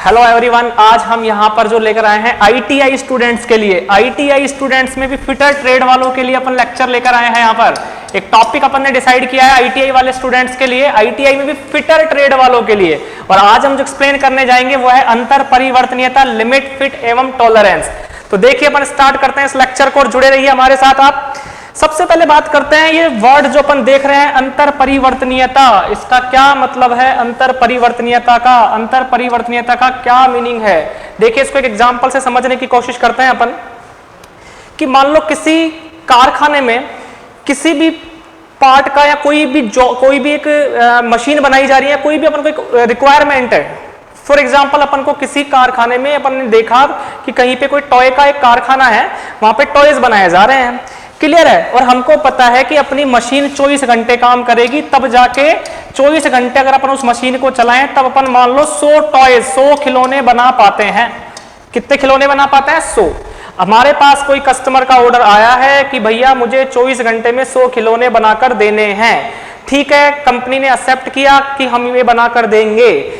Hello everyone, आज हम यहाँ पर जो लेकर आए हैं आईटीआई स्टूडेंट्स के लिए, आईटीआई स्टूडेंट्स में भी फिटर ट्रेड वालों के लिए अपन लेक्चर लेकर आए हैं। यहाँ पर एक टॉपिक अपन ने डिसाइड किया है आईटीआई वाले स्टूडेंट्स के लिए, आईटीआई में भी फिटर ट्रेड वालों के लिए। और आज हम जो एक्सप्लेन करने जाएंगे वो है अंतर परिवर्तनीयता, लिमिट, फिट एवं टॉलरेंस। तो देखिए अपन स्टार्ट करते हैं इस लेक्चर को और जुड़े रहिए हमारे साथ आप। सबसे पहले बात करते हैं ये वर्ड जो अपन देख रहे हैं अंतर परिवर्तनीयता, इसका क्या मतलब है? अंतर परिवर्तनीयता का क्या मीनिंग है? देखिए इसको एक एग्जांपल से समझने की कोशिश करते हैं अपन कि मान लो किसी कारखाने में किसी भी पार्ट का या कोई भी एक मशीन बनाई जा रही है, कोई भी अपन को एक रिक्वायरमेंट है। फॉर एग्जाम्पल अपन को किसी कारखाने में अपन ने देखा कि कहीं पे कोई टॉय का एक कारखाना है, वहां पे टॉयज बनाए जा रहे हैं, क्लियर है। और हमको पता है कि अपनी मशीन 24 घंटे काम करेगी, तब जाके 24 घंटे अगर अपन उस मशीन को चलाएं तब अपन मान लो 100 टॉयज 100 खिलौने बना पाते हैं। कितने खिलौने बना पाते हैं? 100। हमारे पास कोई कस्टमर का ऑर्डर आया है कि भैया मुझे 24 घंटे में 100 खिलौने बनाकर देने हैं। ठीक है, कंपनी ने एक्सेप्ट किया कि हम ये बनाकर देंगे।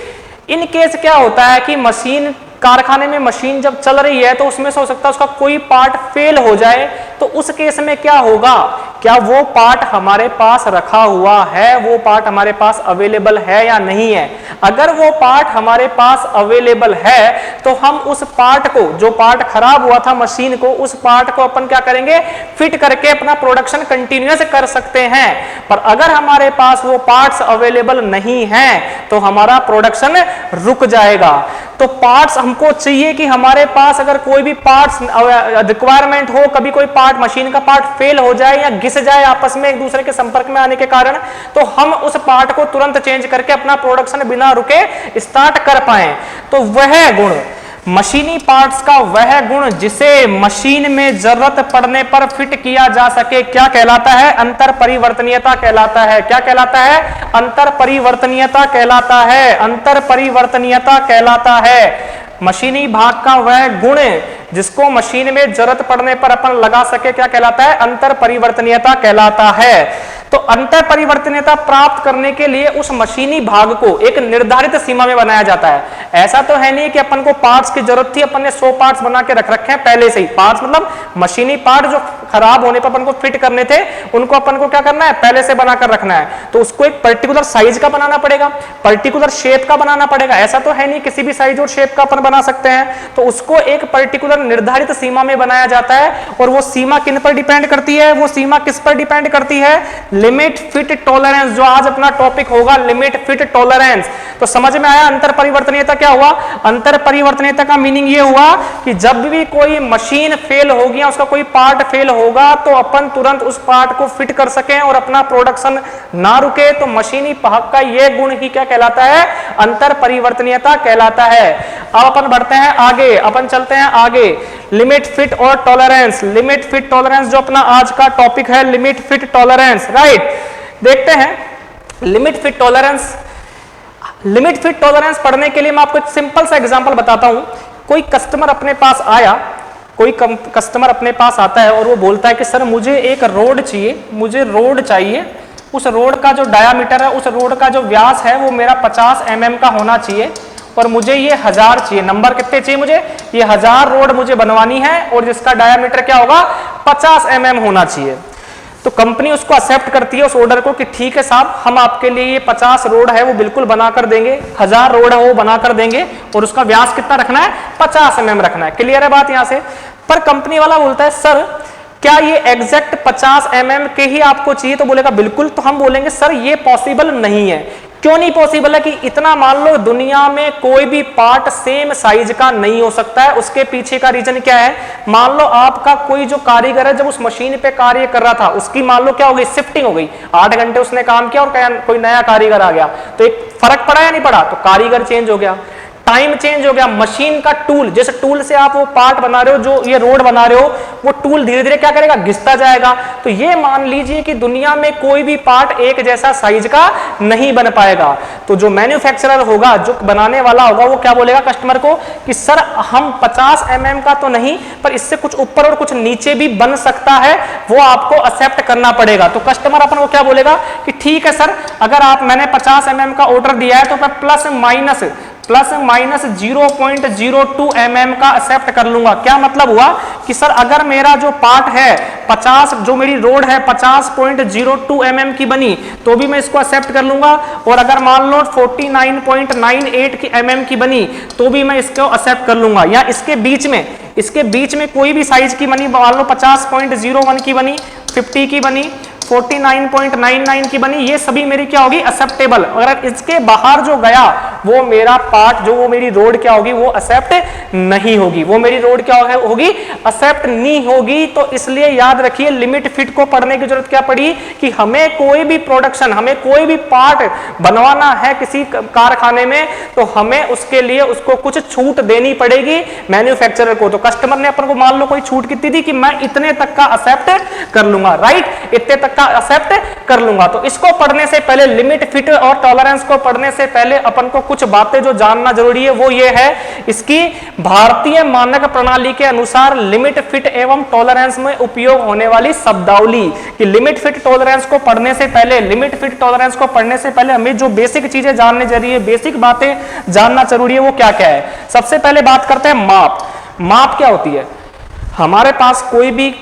इन केस क्या होता है कि मशीन कारखाने में मशीन जब चल रही है तो उसमें से हो सकता है उसका कोई पार्ट फेल हो जाए, तो उस केस में क्या होगा? क्या वो पार्ट हमारे पास रखा हुआ है, वो पार्ट हमारे पास अवेलेबल है या नहीं है? अगर वो पार्ट हमारे पास अवेलेबल है तो हम उस पार्ट को, जो पार्ट खराब हुआ था मशीन को, उस पार्ट को अपन क्या करेंगे? फिट करके अपना प्रोडक्शन कंटिन्यूअस कर सकते हैं। पर अगर हमारे पास वो पार्ट्स अवेलेबल नहीं है तो हमारा प्रोडक्शन रुक जाएगा। तो पार्ट्स हमको चाहिए कि हमारे पास अगर कोई भी पार्ट्स रिक्वायरमेंट हो, कभी कोई पार्ट मशीन का पार्ट फेल हो जाए या घिस जाए आपस में एक दूसरे के संपर्क में आने के कारण, तो हम उस पार्ट को तुरंत चेंज करके अपना प्रोडक्शन बिना रुके स्टार्ट कर पाए। तो वह गुण, मशीनी पार्ट्स का वह गुण जिसे मशीन में जरूरत पड़ने पर फिट किया जा सके, क्या कहलाता है? अंतर परिवर्तनीयता कहलाता है। क्या कहलाता है? अंतर परिवर्तनीयता कहलाता है। अंतर परिवर्तनीयता कहलाता है। मशीनी भाग का वह गुण जिसको मशीन में जरूरत पड़ने पर अपन लगा सके, क्या कहलाता है? अंतर परिवर्तनीयता कहलाता है। तो अंतर परिवर्तनीयता प्राप्त करने के लिए उस मशीनी भाग को एक निर्धारित सीमा में बनाया जाता है। ऐसा तो है नहीं कि अपन को पार्ट्स की जरूरत थी, अपन ने 100 पार्ट्स बना के रख रखे हैं पहले से ही। पार्ट्स मतलब मशीनी पार्ट जो खराब होने पर अपन को फिट करने थे, उनको अपन को क्या करना है? पहले से बनाकर रखना है। तो उसको एक पर्टिकुलर साइज का बनाना पड़ेगा, पर्टिकुलर शेप का बनाना पड़ेगा। ऐसा तो है नहीं किसी भी साइज और शेप का अपन बना सकते हैं। तो उसको एक पर्टिकुलर निर्धारित सीमा में बनाया जाता है। और वो सीमा किन पर डिपेंड करती है? वो सीमा किस पर डिपेंड करती है? लिमिट, फिट, टॉलरेंस, जो आज अपना टॉपिक होगा, लिमिट, फिट, टॉलरेंस। तो समझ में आया अंतर परिवर्तनीयता क्या हुआ? अंतर परिवर्तनीयता का मीनिंग ये हुआ कि जब भी कोई मशीन फेल होगी या उसका कोई पार्ट फेल होगा तो अपन तुरंत उस पार्ट को फिट कर सकें और अपना प्रोडक्शन ना रुके। तो मशीनी भाग का ये गुण ही क्या कहलाता है? अंतर परिवर्तनीयता कहलाता है। अब अपन बढ़ते हैं आगे, अपन चलते हैं आगे। लिमिट, फिट और टॉलरेंस। लिमिट, फिट, टॉलरेंस जो अपना आज का टॉपिक है, लिमिट, फिट, टॉलरेंस, राइट। देखते हैं limit, fit, tolerance. Limit, fit, tolerance पढ़ने के लिए मैं आपको एक सिंपल सा एग्जांपल बताता हूं। कोई कस्टमर अपने पास आया, कोई कस्टमर अपने पास आता है और वो बोलता है कि सर मुझे एक रोड चाहिए, मुझे रोड चाहिए। उस रोड का जो डायामीटर है, उस रोड का जो व्यास है वो मेरा 50 mm का होना चाहिए और मुझे ये 1000 चाहिए। नंबर कितने चाहिए मुझे? ये 1000 रोड मुझे बनवानी है और जिसका डायामीटर क्या होगा? 50 mm होना चाहिए। तो कंपनी उसको एक्सेप्ट करती है उस ऑर्डर को कि ठीक है साहब, हम आपके लिए ये 50 रोड है वो बिल्कुल बनाकर देंगे, 1000 रोड है वो बनाकर देंगे और उसका व्यास कितना रखना है? 50 mm रखना है। क्लियर है बात यहां से? पर कंपनी वाला बोलता है सर क्या ये एग्जैक्ट 50 mm के ही आपको चाहिए? तो बोलेगा बिल्कुल। तो हम बोलेंगे सर ये पॉसिबल नहीं है। क्यों नहीं पॉसिबल है? कि इतना मान लो दुनिया में कोई भी पार्ट सेम साइज का नहीं हो सकता है। उसके पीछे का रीजन क्या है? मान लो आपका कोई जो कारीगर है जब उस मशीन पे कार्य कर रहा था, उसकी मान लो क्या हो गई? शिफ्टिंग हो गई। 8 घंटे उसने काम किया और कोई नया कारीगर आ गया, तो एक फर्क पड़ा या नहीं पड़ा? तो कारीगर चेंज हो गया, टाइम चेंज हो गया। मशीन का टूल, जिस टूल से आप वो पार्ट बना रहे हो, जो ये रोड बना रहे हो, वो टूल धीरे धीरे क्या करेगा? घिसता जाएगा। तो ये मान लीजिए कि दुनिया में कोई भी पार्ट एक जैसा साइज का नहीं बन पाएगा। तो जो मैन्युफैक्चरर होगा, जो बनाने वाला होगा, वो क्या बोलेगा कस्टमर को कि सर हम 50 mm का तो नहीं, पर इससे कुछ ऊपर और कुछ नीचे भी बन सकता है, वो आपको एक्सेप्ट करना पड़ेगा। तो कस्टमर अपन को क्या बोलेगा कि ठीक है सर, अगर आप मैंने 50 mm का ऑर्डर दिया है तो मैं प्लस माइनस 0.02 mm का एक्सेप्ट कर लूंगा। क्या मतलब हुआ कि सर अगर मेरा जो पार्ट है 50, जो मेरी रोड है 50.02 mm की बनी तो भी मैं इसको एक्सेप्ट कर लूंगा, और अगर मान लो 49.98 की mm की बनी तो भी मैं इसको एक्सेप्ट कर लूंगा। या इसके बीच में कोई भी साइज की बनी, मान लो 50.01 की बनी, 50 की बनी, 49.99 की बनी, ये सभी मेरी क्या होगी एक्सेप्टेबल। अगर इसके बाहर जो गया वो मेरा पार्ट, जो वो मेरी रोड क्या होगी, वो एक्सेप्ट नहीं होगी, वो मेरी रोड क्या होगी, एक्सेप्ट नहीं होगी। तो इसलिए याद रखिए लिमिट फिट को पढ़ने की जरूरत क्या पड़ी कि हमें कोई भी प्रोडक्शन, हमें कोई भी पार्ट बनवाना है किसी कारखाने में तो हमें उसके लिए उसको कुछ छूट देनी पड़ेगी मैन्युफैक्चरर को। तो कस्टमर ने अपन को मान लो कोई छूट कितनी दी कि मैं इतने तक का एक्सेप्ट कर लूंगा, राइट, इतने तक एक्सेप्ट कर लूंगा। तो इसको पढ़ने से पहले, लिमिट फिट और टॉलरेंस को पढ़ने से पहले अपन को कुछ बातें जो जानना जरूरी है वो ये है, इसकी भारतीय मानक प्रणाली के अनुसार लिमिट फिट एवं टॉलरेंस में उपयोग होने वाली शब्दावली। कि लिमिट फिट टॉलरेंस को पढ़ने से पहले, लिमिट फिट टॉलरेंस को पढ़ने से पहले हमें जो बेसिक चीजें जानने जरूरी है, बेसिक बातें जानना जरूरी है, वो क्या क्या है। सबसे पहले बात करते हैं माप। माप क्या होती है? हमारे पास कोई भी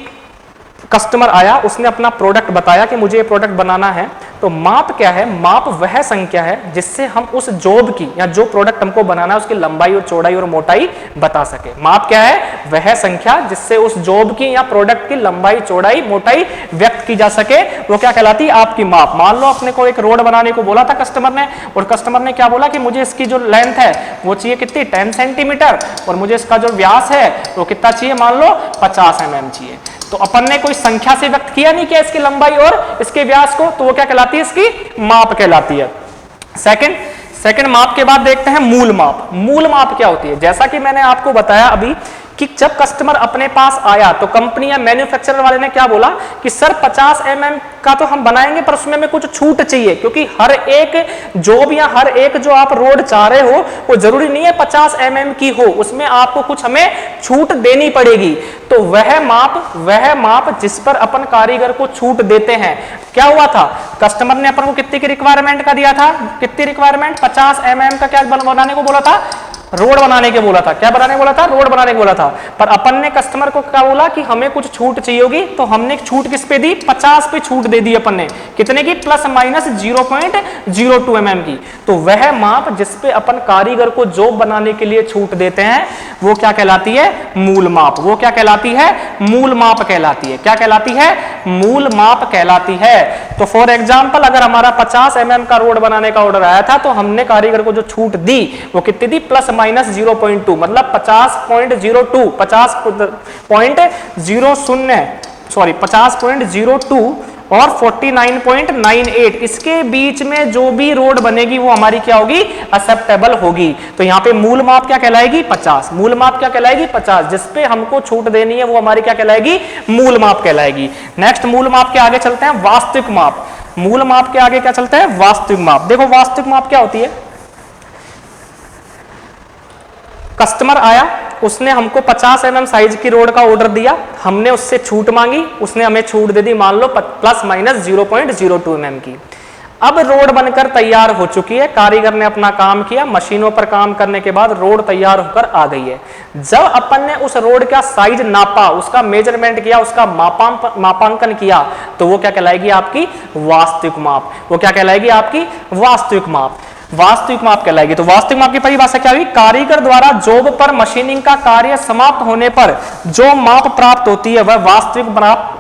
कस्टमर आया, उसने अपना प्रोडक्ट बताया कि मुझे ये प्रोडक्ट बनाना है, तो माप क्या है? माप वह संख्या है जिससे हम उस जॉब की या जो प्रोडक्ट हमको बनाना है उसकी लंबाई और चौड़ाई और मोटाई बता सके। माप क्या है? वह संख्या जिससे उस जॉब की या प्रोडक्ट की लंबाई, चौड़ाई, मोटाई व्यक्त की जा सके, वो क्या कहलाती है? आपकी माप। मान लो अपने को एक रोड बनाने को बोला था कस्टमर ने, और कस्टमर ने क्या बोला कि मुझे इसकी जो लेंथ है वो चाहिए कितनी, 10 सेंटीमीटर, और मुझे इसका जो व्यास है वो कितना चाहिए, मान लो 50 mm चाहिए। तो अपन ने कोई संख्या से व्यक्त किया नहीं क्या इसकी लंबाई और इसके व्यास को, तो वो क्या कहलाती है? इसकी माप कहलाती है। सेकंड माप के बाद देखते हैं मूल माप। मूल माप क्या होती है? जैसा कि मैंने आपको बताया अभी कि जब कस्टमर अपने पास आया तो कंपनी या मैन्युफैक्चरर वाले ने क्या बोला कि सर 50 mm का तो हम बनाएंगे पर उसमें हमें कुछ छूट चाहिए, क्योंकि हर एक जॉब या हर एक जो आप रोड चाह रहे हो वो जरूरी नहीं है 50 mm की हो, उसमें आपको कुछ हमें छूट देनी पड़ेगी। तो वह माप जिस पर अपन कारीगर को छूट देते हैं, क्या हुआ था? कस्टमर ने अपन को कितने की रिक्वायरमेंट का दिया था? कितनी रिक्वायरमेंट? 50 mm का क्या बनाने को बोला था? रोड बनाने के बोला था। क्या बनाने को बोला था? रोड बनाने को बोला था। पर अपन ने कस्टमर को क्या बोला कि हमें कुछ छूट चाहिए होगी, तो हमने छूट किस पे दी? 50 पे छूट दे दी अपन ने। कितने की? प्लस माइनस 0.02 mm की। तो वह माप जिस पे अपन कारीगर को जॉब बनाने के लिए छूट देते हैं वो क्या कहलाती है? मूल माप। वो क्या कहलाती है? मूल माप कहलाती है। क्या कहलाती है? मूल माप कहलाती है। तो फॉर एग्जाम्पल अगर हमारा 50 mm का रोड बनाने का ऑर्डर आया था तो हमने कारीगर को जो छूट दी वो कितनी दी? प्लस माइनस 0.2, मतलब 50.02 और 49.98, इसके बीच में जो भी रोड बनेगी वो हमारी क्या होगी? एक्सेप्टेबल होगी। तो यहाँ पे मूल माप क्या कहलाएगी? 50। मूल माप क्या कहलाएगी? 50। जिसपे हमको छूट देनी है वो हमारी क्या कहलाएगी? मूल माप कहलाएगी। नेक्स्ट मूल माप के आगे चलते हैं वास्तविक माप। मूल माप के आगे क्या चलता है? वास्तविक माप। देखो वास्तविक माप क्या होती है? कस्टमर आया, उसने हमको 50 mm साइज की रोड का ऑर्डर दिया, हमने उससे छूट मांगी, उसने हमें छूट दे दी मान लो प्लस माइनस 0.02 mm की। अब रोड बनकर तैयार हो चुकी है, कारीगर ने अपना काम किया, मशीनों पर काम करने के बाद रोड तैयार होकर आ गई है। जब अपन ने उस रोड का साइज नापा, उसका मेजरमेंट किया, उसका मापांकन किया, तो वो क्या कहलाएगी? आपकी वास्तविक माप। वो क्या कहलाएगी? आपकी वास्तविक माप। वास्तविक माप कहलाएगी। तो वास्तविक माप की परिभाषा क्या हुई? कारीगर द्वारा जॉब पर मशीनिंग का कार्य समाप्त होने पर जो माप प्राप्त होती है वह वास्तविक माप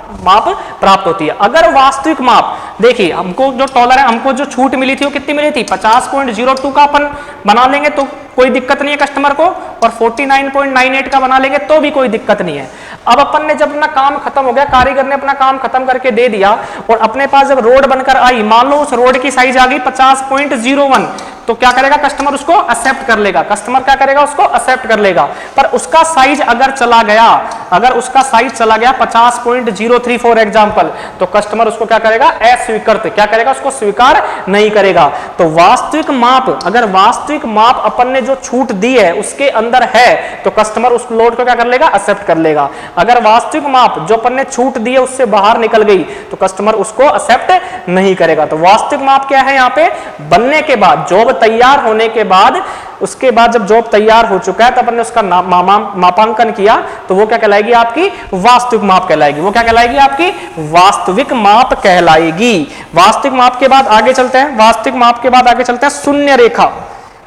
प्राप्त होती है। अगर वास्तविक माप, देखिए हमको जो टॉलरेंस, हमको जो छूट मिली थी वो कितनी मिली थी? 50.02 का अपन बना लेंगे तो कोई दिक्कत नहीं है कस्टमर को, और 49.98 का बना लेंगे तो भी कोई दिक्कत नहीं है। अब अपन ने जब अपना काम खत्म हो गया, कारीगर ने अपना काम खत्म करके दे दिया, और अपने पास जब रोड बनकर आई, मान लो उस रोड की साइज आ गई 50.01, तो क्या करेगा? कस्टमर उसको एक्सेप्ट कर लेगा। कस्टमर क्या करेगा? उसको एक्सेप्ट कर लेगा। पर उसका साइज अगर चला गया, अगर उसका साइज चला गया 50.03 फॉर एग्जांपल, तो कस्टमर उसको क्या करेगा? अस्वीकृत। क्या करेगा? उसको स्वीकार नहीं करेगा। तो वास्तविक माप, अगर वास्तविक माप अपन ने जो छूट दी है उसके अंदर है तो कस्टमर उस लोड को क्या कर लेगा? एक्सेप्ट कर लेगा। अगर वास्तविक माप जो अपन ने छूट दी है उससे बाहर निकल गई तो कस्टमर उसको एक्सेप्ट नहीं करेगा। तो वास्तविक माप क्या है? यहाँ पे बनने के बाद, जॉब तैयार होने के बाद उसके बाद जब जॉब तैयार हो चुका है तो अपन ने उसका मापांकन किया तो वो क्या कहलाएगी आपकी वास्तविक माप कहलाएगी। वो क्या कहलाएगी आपकी वास्तविक माप कहलाएगी। वास्तविक माप के बाद आगे चलते हैं, वास्तविक माप के बाद आगे चलते हैं शून्य रेखा,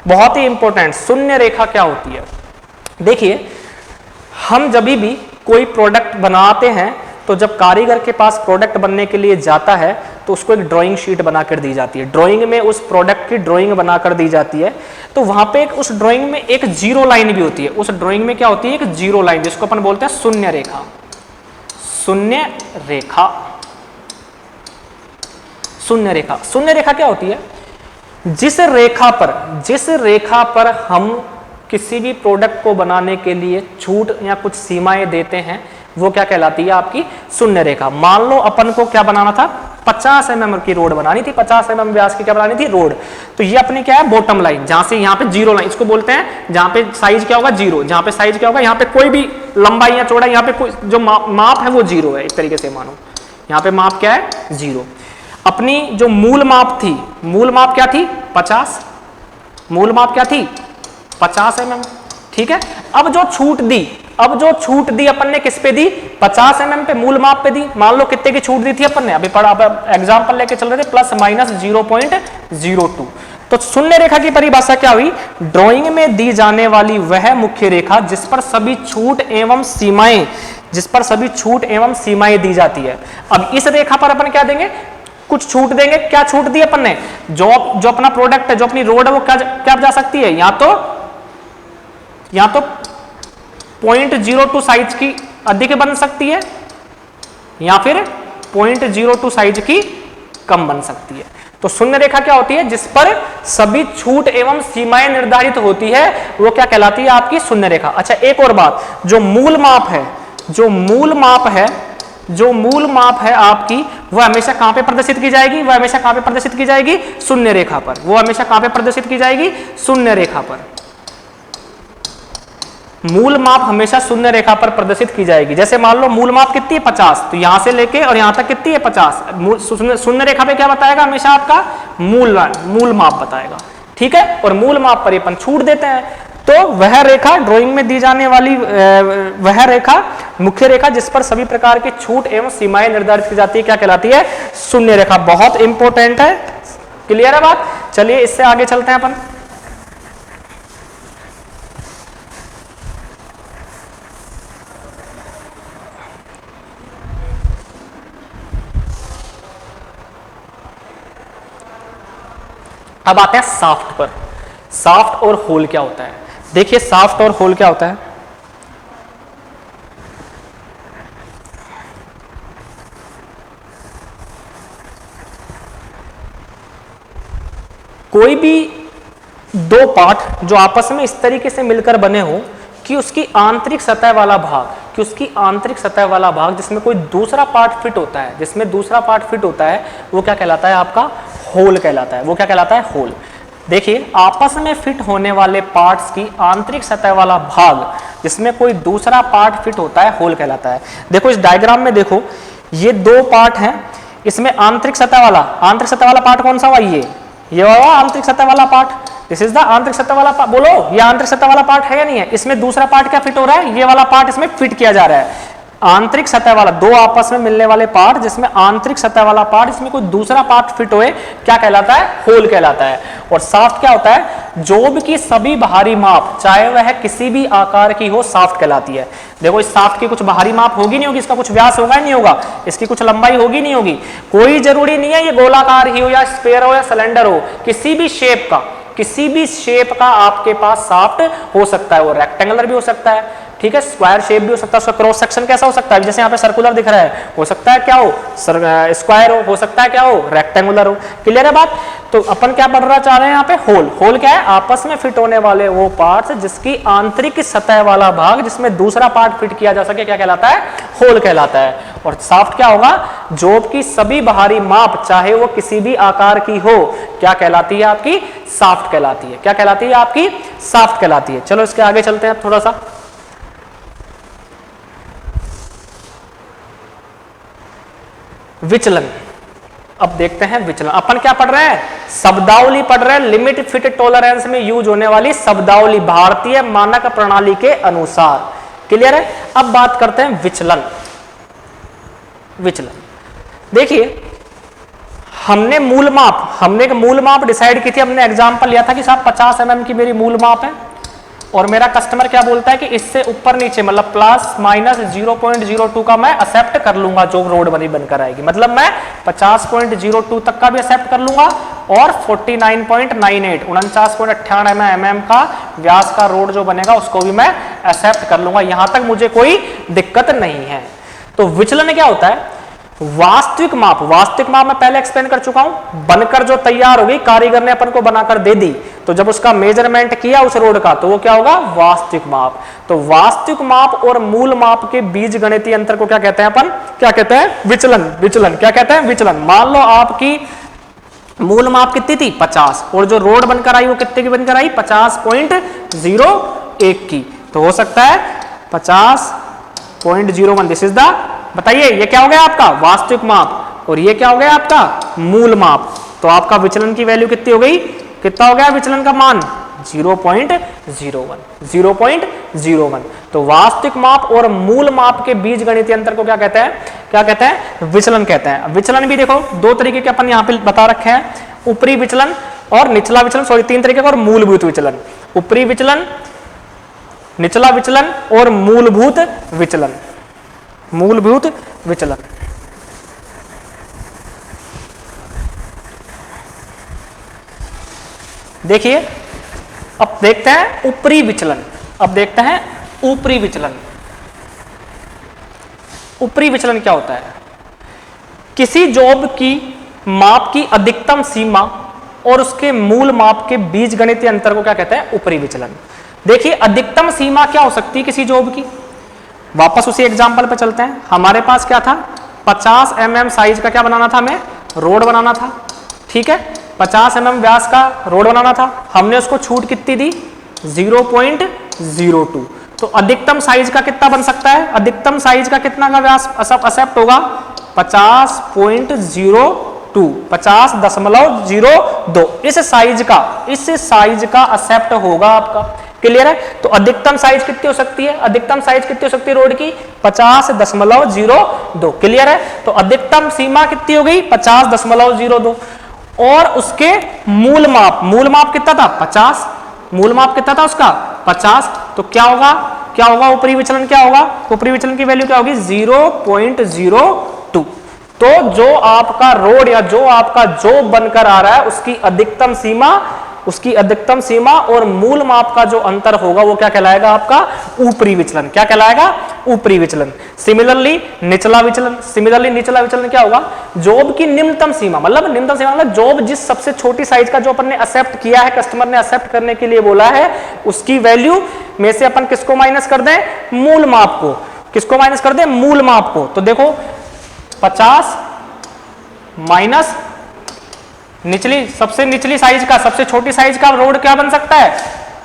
बहुत ही इंपॉर्टेंट। शून्य रेखा क्या होती है? देखिए हम जब भी कोई प्रोडक्ट बनाते हैं तो जब कारीगर के पास प्रोडक्ट बनने के लिए जाता है तो उसको एक ड्राइंग शीट बनाकर दी जाती है, ड्राइंग में उस प्रोडक्ट की ड्राइंग बनाकर दी जाती है। तो वहां पे उस ड्राइंग में एक जीरो लाइन भी होती है, उस ड्राइंग में क्या होती है? एक जीरो लाइन, जिसको अपन बोलते हैं शून्य रेखा। शून्य रेखा, शून्य रेखा, शून्य रेखा क्या होती है? जिस रेखा पर हम किसी भी प्रोडक्ट को बनाने के लिए छूट या कुछ सीमाएं देते हैं वो क्या कहलाती है? आपकी शून्य रेखा। मान लो अपन को क्या बनाना था? 50 mm की रोड बनानी थी, 50 mm व्यास की क्या बनानी थी? रोड। तो ये अपनी क्या है? बॉटम लाइन, जहां से यहाँ पे जीरो लाइन, इसको बोलते हैं जहां पे साइज क्या होगा? जीरो। जहां पे साइज क्या होगा? यहाँ पे कोई भी लंबाई या चौड़ाई, यहाँ पे कोई जो माप है वो जीरो है, एक तरीके से मानो यहाँ पे माप क्या है? जीरो। अपनी जो मूल माप थी, मूल माप क्या थी? 50। मूल माप क्या थी? 50 mm, ठीक है। अब जो छूट दी अपन ने किस पे दी? 50 mm पे, मूल माप पे दी। मान लो कितने की छूट दी थी अपन ने? अभी पढ़ा, एग्जांपल लेके चल रहे थे, प्लस माइनस 0.02। तो शून्य रेखा की परिभाषा क्या हुई? ड्राइंग में दी जाने वाली वह मुख्य रेखा जिस पर सभी छूट एवं सीमाएं दी जाती है। अब इस रेखा पर अपन क्या देंगे? कुछ छूट देंगे। क्या छूट दी अपन ने? जो अपना प्रोडक्ट है, जो अपनी रोड है, वो क्या जा सकती है? या तो 0.02 साइज की अधिक बन सकती है या फिर 0.02 साइज की कम बन सकती है। तो शून्य रेखा क्या होती है? जिस पर सभी छूट एवं सीमाएं निर्धारित होती है वो क्या कहलाती है? आपकी शून्य रेखा। अच्छा, एक और बात, जो मूल माप है आपकी, वह हमेशा कहां पे प्रदर्शित की जाएगी? वह हमेशा कहां पे प्रदर्शित की जाएगी? शून्य रेखा पर। वो हमेशा कहां पे प्रदर्शित की जाएगी? शून्य रेखा पर। मूल माप हमेशा शून्य रेखा पर प्रदर्शित की जाएगी। जैसे मान लो मूल माप कितनी है? 50, तो यहां से लेके और यहां तक कितनी है? 50। शून्य रेखा पे क्या बताएगा? हमेशा आपका मूल माप बताएगा, ठीक है। और मूल माप पर अपन छूट देते हैं। तो वह रेखा, ड्राइंग में दी जाने वाली वह रेखा, मुख्य रेखा जिस पर सभी प्रकार की छूट एवं सीमाएं निर्धारित की जाती है, क्या कहलाती है? शून्य रेखा। बहुत इंपॉर्टेंट है, क्लियर है बात? चलिए इससे आगे चलते हैं अपन। अब आते हैं शाफ्ट पर। शाफ्ट और होल क्या होता है? देखिए शाफ्ट और होल क्या होता है। कोई भी दो पार्ट जो आपस में इस तरीके से मिलकर बने हो कि उसकी आंतरिक सतह वाला भाग, जिसमें कोई दूसरा पार्ट फिट होता है, वो क्या कहलाता है? आपका होल कहलाता है। वो क्या कहलाता है? होल। देखिए आपस में फिट होने वाले पार्ट्स की आंतरिक सतह वाला भाग जिसमें कोई दूसरा पार्ट फिट होता है, होल कहलाता है। देखो इस डायग्राम में देखो, ये दो पार्ट हैं, इसमें आंतरिक सतह वाला पार्ट कौन सा हुआ? ये हुआ आंतरिक सतह वाला पार्ट। दिस इज द आंतरिक सतह वाला पार्ट। बोलो ये आंतरिक सतह वाला पार्ट है या नहीं है? इसमें दूसरा पार्ट क्या फिट हो रहा है? ये वाला पार्ट इसमें फिट किया जा रहा है। आंतरिक सतह वाला, दो आपस में मिलने वाले पार्ट जिसमें आंतरिक सतह वाला पार्ट, इसमें कोई दूसरा पार्ट फिट होए, क्या कहलाता है? होल कहलाता है। और शाफ्ट क्या होता है? जोब की सभी बाहरी माप, चाहे वह किसी भी आकार की हो, शाफ्ट कहलाती है। देखो इस शाफ्ट की कुछ बाहरी माप होगी नहीं होगी? इसका कुछ व्यास होगा नहीं होगा? इसकी कुछ लंबाई होगी नहीं होगी? कोई जरूरी नहीं है ये गोलाकार ही हो या स्फीयर हो या सिलेंडर हो, किसी भी शेप का आपके पास शाफ्ट हो सकता है। वो रेक्टेंगुलर भी हो सकता है, ठीक है, स्क्वायर शेप भी हो सकता है। उसका क्रॉस सेक्शन कैसा हो सकता है? जैसे यहाँ पे सर्कुलर दिख रहा है, हो सकता है क्या हो? स्क्वायर हो सकता है क्या हो? रेक्टेंगुलर हो। क्लियर है बात? तो अपन क्या पढ़ना चाह रहे हैं यहाँ पे? होल। होल क्या है? आपस में फिट होने वाले वो पार्ट्स जिसकी आंतरिक सतह वाला भाग जिसमें दूसरा पार्ट फिट किया जा सके, क्या कहलाता है? होल कहलाता है। और शाफ्ट क्या होगा? जोब की सभी बाहरी माप, चाहे वो किसी भी आकार की हो, क्या कहलाती है? आपकी शाफ्ट कहलाती है। क्या कहलाती है? आपकी शाफ्ट कहलाती है। चलो इसके आगे चलते हैं थोड़ा सा। विचलन। अब देखते हैं विचलन। अपन क्या पढ़ रहे हैं? शब्दावली पढ़ रहे हैं, लिमिट फिट टॉलरेंस में यूज होने वाली शब्दावली भारतीय मानक प्रणाली के अनुसार। क्लियर है? अब बात करते हैं विचलन। विचलन देखिए, हमने मूल माप डिसाइड की थी। हमने एग्जांपल लिया था कि साहब 50 mm की मेरी मूल माप है और मेरा कस्टमर क्या बोलता है कि इससे ऊपर नीचे मतलब प्लस माइनस 0.02 का मैं एक्सेप्ट कर लूंगा जो रोड बनकर आएगी। मतलब मैं 50.02 तक का भी एक्सेप्ट कर लूंगा और 49.98 49.98 का व्यास का रोड जो बनेगा उसको भी मैं एक्सेप्ट कर लूंगा। यहां तक मुझे कोई दिक्कत नहीं है। तो विचलन क्या होता है? वास्तविक माप मैं पहले एक्सप्लेन कर चुका हूं। बनकर जो तैयार होगी, कारीगर ने अपन को बनाकर दे दी, तो जब उसका मेजरमेंट किया उस रोड का तो वो क्या होगा? वास्तविक माप। तो वास्तविक माप और मूल माप के बीज गणितीय अंतर को क्या कहते हैं अपन? क्या कहते हैं? विचलन। विचलन क्या कहते हैं? विचलन। मान लो आपकी मूल माप कितनी थी? 50 और जो रोड बनकर आई वो कितने की बनकर आई? 50.01 की। तो हो सकता है 50.01। दिस इज द, बताइए ये क्या हो गया आपका? वास्तविक माप। और ये क्या हो गया आपका? मूल माप। तो आपका विचलन की वैल्यू कितनी हो गई? कितना हो गया विचलन का मान? 0.01। 0.01। तो वास्तविक माप और मूल माप के बीज गणितीय अंतर को क्या कहते हैं? क्या कहते हैं? विचलन कहते हैं। विचलन भी देखो दो तरीके के अपन यहाँ पे बता रखे हैं, ऊपरी विचलन और निचला विचलन। सॉरी, 3 तरीके का, और मूलभूत विचलन। ऊपरी विचलन, निचला विचलन और मूलभूत विचलन। मूलभूत विचलन। देखिए, अब देखते हैं ऊपरी विचलन। अब देखते हैं ऊपरी विचलन। ऊपरी विचलन क्या होता है? किसी जॉब की माप की अधिकतम सीमा और उसके मूल माप के बीज गणितीय अंतर को क्या कहते हैं? ऊपरी विचलन। देखिए, अधिकतम सीमा क्या हो सकती है किसी जॉब की? वापस उसी एग्जांपल पे चलते हैं। हमारे पास क्या था? 50 mm साइज का क्या बनाना था? हमें रोड बनाना था। ठीक है, 50 mm व्यास का रोड बनाना था। हमने उसको छूट कितनी दी? 0.02। तो अधिकतम साइज का कितना बन सकता है? अधिकतम साइज का कितना का व्यास एक्सेप्ट होगा? 50.02, 50.02। इस साइज का एक्सेप्ट होगा आपका। क्लियर है? तो अधिकतम साइज कितनी हो सकती है? अधिकतम साइज कितनी हो सकती है रोड की? 50.02। क्लियर है? तो अधिकतम सीमा कितनी हो गई? 50.02। और उसके मूल माप कितना था? 50। मूल माप कितना था उसका? 50। तो क्या होगा? क्या होगा? ऊपरी विचलन क्या होगा? ऊपरी विचलन की वैल्यू क्या होगी? 0.02। तो जो आपका रोड या जो आपका जॉब बनकर आ रहा है उसकी अधिकतम सीमा और मूल माप का जो अंतर होगा वो क्या कहलाएगा? आपका ऊपरी विचलन। क्या कहलाएगा? ऊपरी विचलन। सिमिलरली निचला विचलन क्या होगा? जॉब की निम्नतम सीमा मतलब जॉब जिस सबसे छोटी साइज का जो अपन ने एक्सेप्ट किया है, कस्टमर ने एक्सेप्ट करने के लिए बोला है, उसकी वैल्यू में से अपन किसको माइनस कर दें? मूल माप को। किसको माइनस कर दें? मूल माप को। तो देखो 50 माइनस सबसे निचली साइज का, सबसे छोटी साइज का रोड क्या बन सकता है?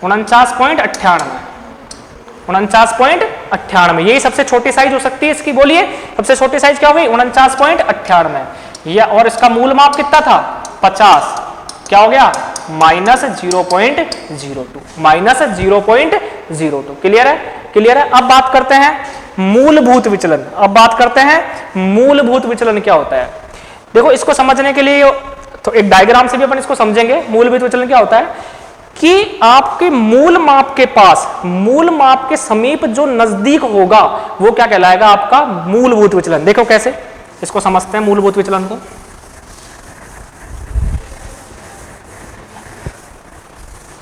49.98। यही सबसे छोटी साइज हो सकती है इसकी। बोलिए सबसे छोटी साइज क्या हो गई? 49.98। या और इसका मूल माप कितना था? 50। क्या हो गया? -0.02। क्लियर है? क्लियर है? अब बात करते हैं मूलभूत विचलन। मूलभूत विचलन क्या होता है? देखो, इसको समझने के लिए तो एक डायग्राम से भी अपन इसको समझेंगे। मूलभूत विचलन क्या होता है कि आपके मूल माप के पास, मूल माप के समीप जो नजदीक होगा वो क्या कहलाएगा? आपका मूलभूत विचलन। देखो कैसे इसको समझते हैं मूलभूत विचलन को।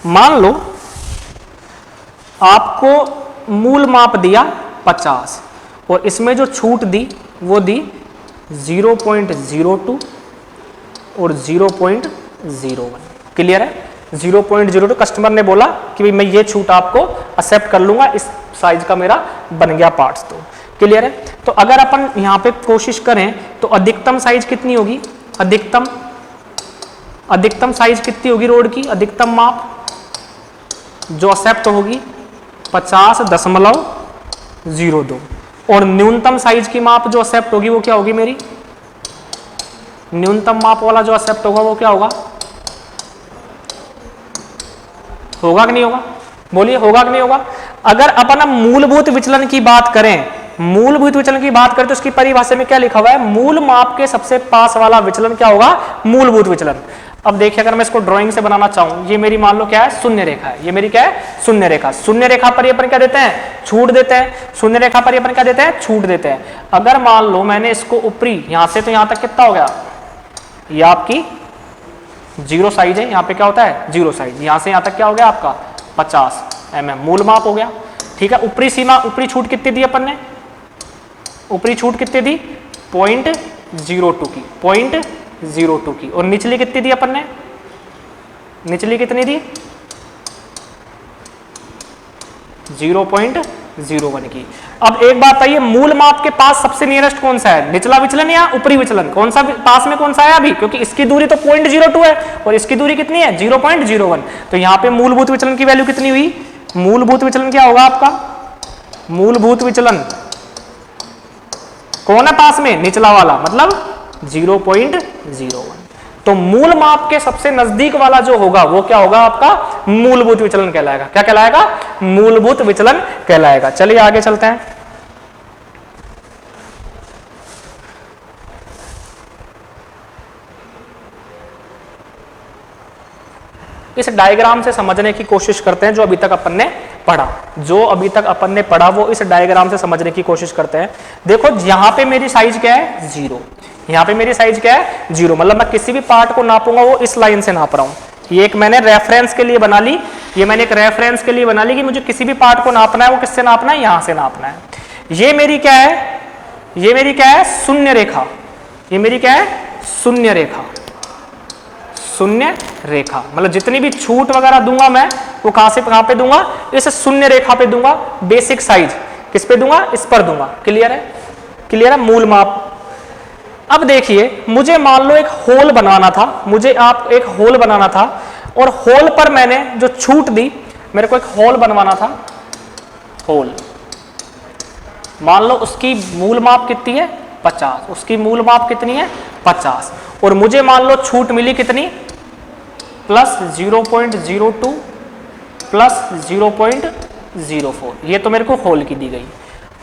मान लो आपको मूल माप दिया 50 और इसमें जो छूट दी वो दी 0.02 और 0.01। क्लियर है? 0.02 कस्टमर ने बोला कि भाई मैं ये छूट आपको एक्सेप्ट कर लूंगा, इस साइज का मेरा बन गया पार्ट्स। तो क्लियर है? तो अगर अपन यहां पे कोशिश करें तो अधिकतम साइज कितनी होगी? अधिकतम साइज कितनी होगी रोड की? अधिकतम माप जो एक्सेप्ट होगी 50.02 और न्यूनतम साइज की माप जो एक्सेप्ट होगी वो क्या होगी मेरी? न्यूनतम माप वाला जो एक्सेप्ट होगा वो क्या होगा? होगा कि नहीं होगा? बोलिए, होगा कि नहीं होगा? अगर अपन मूलभूत विचलन की बात करें, मूलभूत विचलन की बात करें तो उसकी परिभाषा में क्या लिखा हुआ है? मूल माप के सबसे पास वाला विचलन क्या होगा? मूलभूत विचलन। अब देखिए, अगर मैं इसको ड्राइंग से बनाना चाहूं, ये मेरी मान लो क्या है? शून्य रेखा है। ये मेरी क्या है? शून्य रेखा। शून्य रेखा पर अपन क्या देते हैं? छूट देते हैं। शून्य रेखा पर अपन क्या देते हैं? छूट देते हैं। अगर मान लो मैंने इसको ऊपरी यहां से तो यहां तक कितना हो गया? ये आपकी जीरो साइज है। यहाँ पे क्या होता है? Zero size. यहां से यहां तक क्या हो गया आपका? 50 mm मूल माप हो गया। ठीक है। ऊपरी सीमा, ऊपरी छूट कितनी दी अपन ने? ऊपरी छूट कितनी दी? 0.02 की, 0.02 की। और निचली कितनी दी अपन ने? निचली कितनी दी? 0.01 की। अब एक बात आइए, मूल माप के पास सबसे नियरेस्ट कौन सा है? निचला विचलन या ऊपरी विचलन? कौन सा पास में कौन सा है अभी? क्योंकि इसकी दूरी तो 0.02 है और इसकी दूरी कितनी है? 0.01। तो यहाँ पे मूलभूत विचलन की वैल्यू कितनी हुई? मूलभूत विचलन क्या होगा आपका? मूलभूत विचलन कौन है पास में? निचला वाला, मतलब 0.01। तो मूल माप के सबसे नजदीक वाला जो होगा वो क्या होगा आपका? मूलभूत विचलन कहलाएगा। क्या कहलाएगा? मूलभूत विचलन कहलाएगा। चलिए आगे चलते हैं। इस डायग्राम से समझने की कोशिश करते हैं जो अभी तक अपन ने पढ़ा। जो अभी तक अपन ने पढ़ा वो इस डायग्राम से समझने की कोशिश करते हैं। देखो, यहां पे मेरी साइज क्या है? 0। यहाँ पे मेरी साइज क्या है? 0। मतलब मैं किसी भी पार्ट को नापूंगा वो इस लाइन से नाप रहा हूँ। ये एक मैंने रेफरेंस के लिए बना ली। ये मैंने एक रेफरेंस के लिए बना ली कि मुझे किसी भी पार्ट को नापना है वो किससे नापना है? यहाँ से नापना है। ये मेरी क्या है? ये मेरी क्या है? शून्य रेखा। ये मेरी क्या है? शून्य रेखा। शून्य रेखा मतलब जितनी भी छूट वगैरह दूंगा मैं वो कहां से कहां पे दूंगा? इस शून्य रेखा पे दूंगा। बेसिक साइज किस पे दूंगा? इस पर दूंगा। क्लियर है? क्लियर है? मूल माप। अब देखिए, मुझे मान लो एक होल बनाना था। मुझे आप एक होल बनाना था और होल पर मैंने जो छूट दी, मेरे को एक होल बनवाना था। होल मान लो उसकी मूल माप कितनी है? 50। उसकी मूल माप कितनी है? 50। और मुझे मान लो छूट मिली कितनी? Plus 0.02 plus 0.04। ये तो मेरे को होल की दी गई।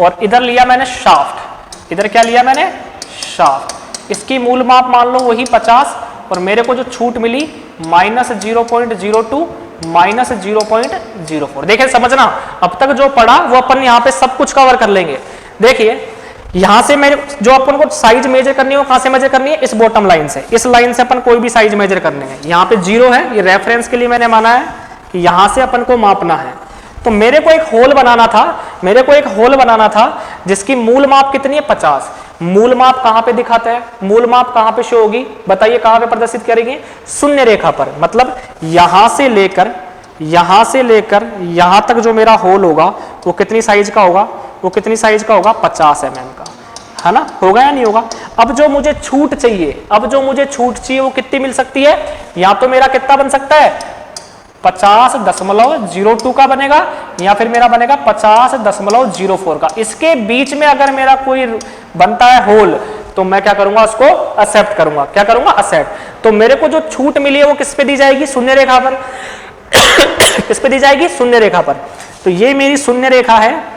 और इधर लिया मैंने शाफ्ट। इधर क्या लिया मैंने? शाफ्ट। इसकी मूल माप मान लो वही 50 और मेरे को जो छूट मिली माइनस 0.02 माइनस 0.04। देखिए समझना, अब तक जो पढ़ा वो अपन यहाँ पे सब कुछ कवर कर लेंगे। देखिए यहां से मेरे जो अपन को साइज मेजर करनी है वो कहां से मेजर करनी है? इस बॉटम लाइन से। इस लाइन से अपन कोई भी साइज मेजर करने है। यहाँ पे 0 है, ये रेफरेंस के लिए मैंने माना है कि यहां से अपन को मापना है। तो मेरे को एक होल बनाना था। मेरे को एक होल बनाना था जिसकी मूल माप कितनी है? 50। मूल माप कहां पे दिखाता है? मूल माप कहां पे शो होगी? बताइए कहां पे प्रदर्शित करेंगे? शून्य रेखा पर। मतलब यहां से लेकर यहां तक जो मेरा होल होगा वो कितनी साइज का होगा? वो कितनी साइज का होगा? 50 mm का, है ना? होगा या नहीं होगा? अब जो मुझे छूट चाहिए, वो कितनी मिल सकती है? या तो मेरा कितना बन सकता है? 50.02 का बनेगा या फिर मेरा बनेगा 50.04 का। इसके बीच में अगर मेरा कोई बनता है होल तो मैं क्या करूंगा? उसको एक्सेप्ट करूंगा। क्या करूंगा? एक्सेप्ट। तो मेरे को जो छूट मिली है वो किस पे दी जाएगी? शून्य रेखा पर। किस पे दी जाएगी? शून्य रेखा पर। तो ये मेरी शून्य रेखा है।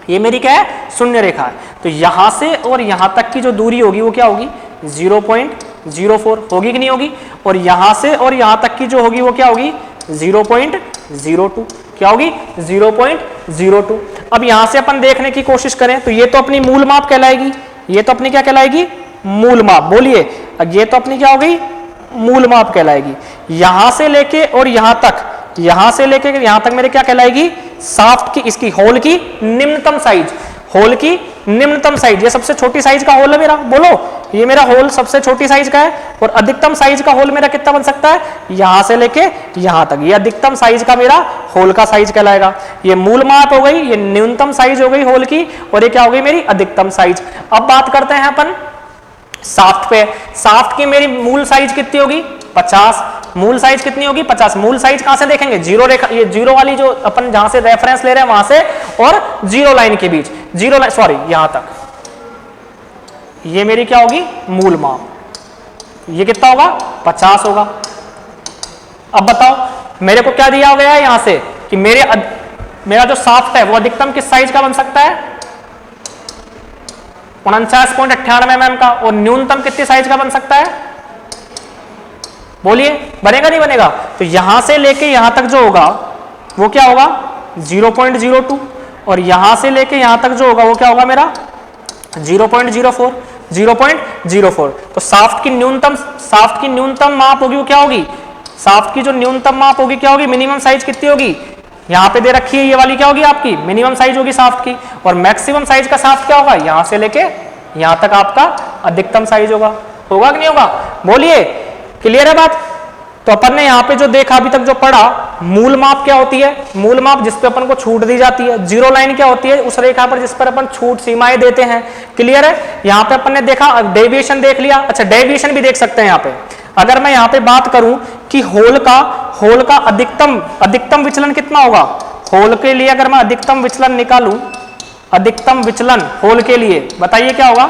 ये मेरी क्या है? शून्य रेखा है। तो यहां से और यहां तक की जो दूरी होगी वो क्या होगी? 0.04 होगी कि नहीं होगी? और यहां से और यहां तक की जो होगी वो क्या होगी? 0.02। क्या होगी? 0.02। अब यहां से अपन देखने की कोशिश करें तो ये तो अपनी मूल माप कहलाएगी। ये तो अपनी क्या कहलाएगी? मूल माप। बोलिए, ये तो अपनी क्या हो गई? मूल माप कहलाएगी। यहां से लेके और यहां तक मेरे क्या कहलाएगी? शाफ्ट की, इसकी होल की निम्नतम साइज। होल की निम्नतम साइज। ये सबसे छोटी साइज का होल है मेरा। बोलो, ये मेरा होल सबसे छोटी साइज का है। और अधिकतम साइज का होल मेरा कितना बन सकता है? यहां से लेके यहां तक। ये अधिकतम साइज का मेरा होल का साइज कहलाएगा। ये मूल माप हो गई, ये न्यूनतम साइज हो गई होल की, और ये क्या हो गई? मेरी अधिकतम साइज। अब बात करते हैं अपन शाफ्ट पे। शाफ्ट की मेरी मूल साइज कितनी होगी? 50। मूल साइज कितनी होगी? 50। मूल साइज कहां से देखेंगे? जीरो रेखा, ये जीरो वाली जो अपन जहां से रेफरेंस ले रहे हैं वहां से और जीरो लाइन के बीच, यहां तक। ये मेरी क्या होगी? मूल माप। ये कितना होगा 50 होगा। अब बताओ मेरे को क्या दिया गया है यहां से कि मेरा जो शाफ्ट है वो अधिकतम किस साइज का बन सकता है 49.98 mm का, और न्यूनतम कितनी साइज का बन सकता है बोलिए, बनेगा नहीं बनेगा? तो यहां से लेके यहां तक जो होगा वो क्या होगा 0.02, और यहां से लेके यहां तक जो होगा वो क्या होगा मेरा 0.04। तो शाफ्ट की न्यूनतम माप होगी वो क्या होगी, शाफ्ट की जो न्यूनतम माप होगी क्या होगी, मिनिमम साइज कितनी होगी, यहां पे दे रखी है ये वाली क्या होगी आपकी मिनिमम साइज होगी शाफ्ट की, और मैक्सिमम साइज का शाफ्ट क्या होगा यहां से लेके यहां तक आपका अधिकतम साइज होगा कि नहीं होगा? बोलिए, क्लियर है बात? तो अपन ने यहां पे जो देखा अभी तक जो पढ़ा, मूल माप क्या होती है, मूल माप जिस पे अपन को छूट दी जाती है, जीरो लाइन क्या होती है, उस रेखा पर जिस पर अपन छूट सीमाएं देते हैं। क्लियर है? यहां पे अपन ने देखा डेविएशन देख लिया, अच्छा डेविएशन भी देख सकते हैं यहां पे। अगर मैं यहां पे बात करूं कि होल का अधिकतम विचलन कितना होगा, होल के लिए अगर मैं अधिकतम विचलन निकालूं, अधिकतम विचलन होल के लिए बताइए क्या होगा,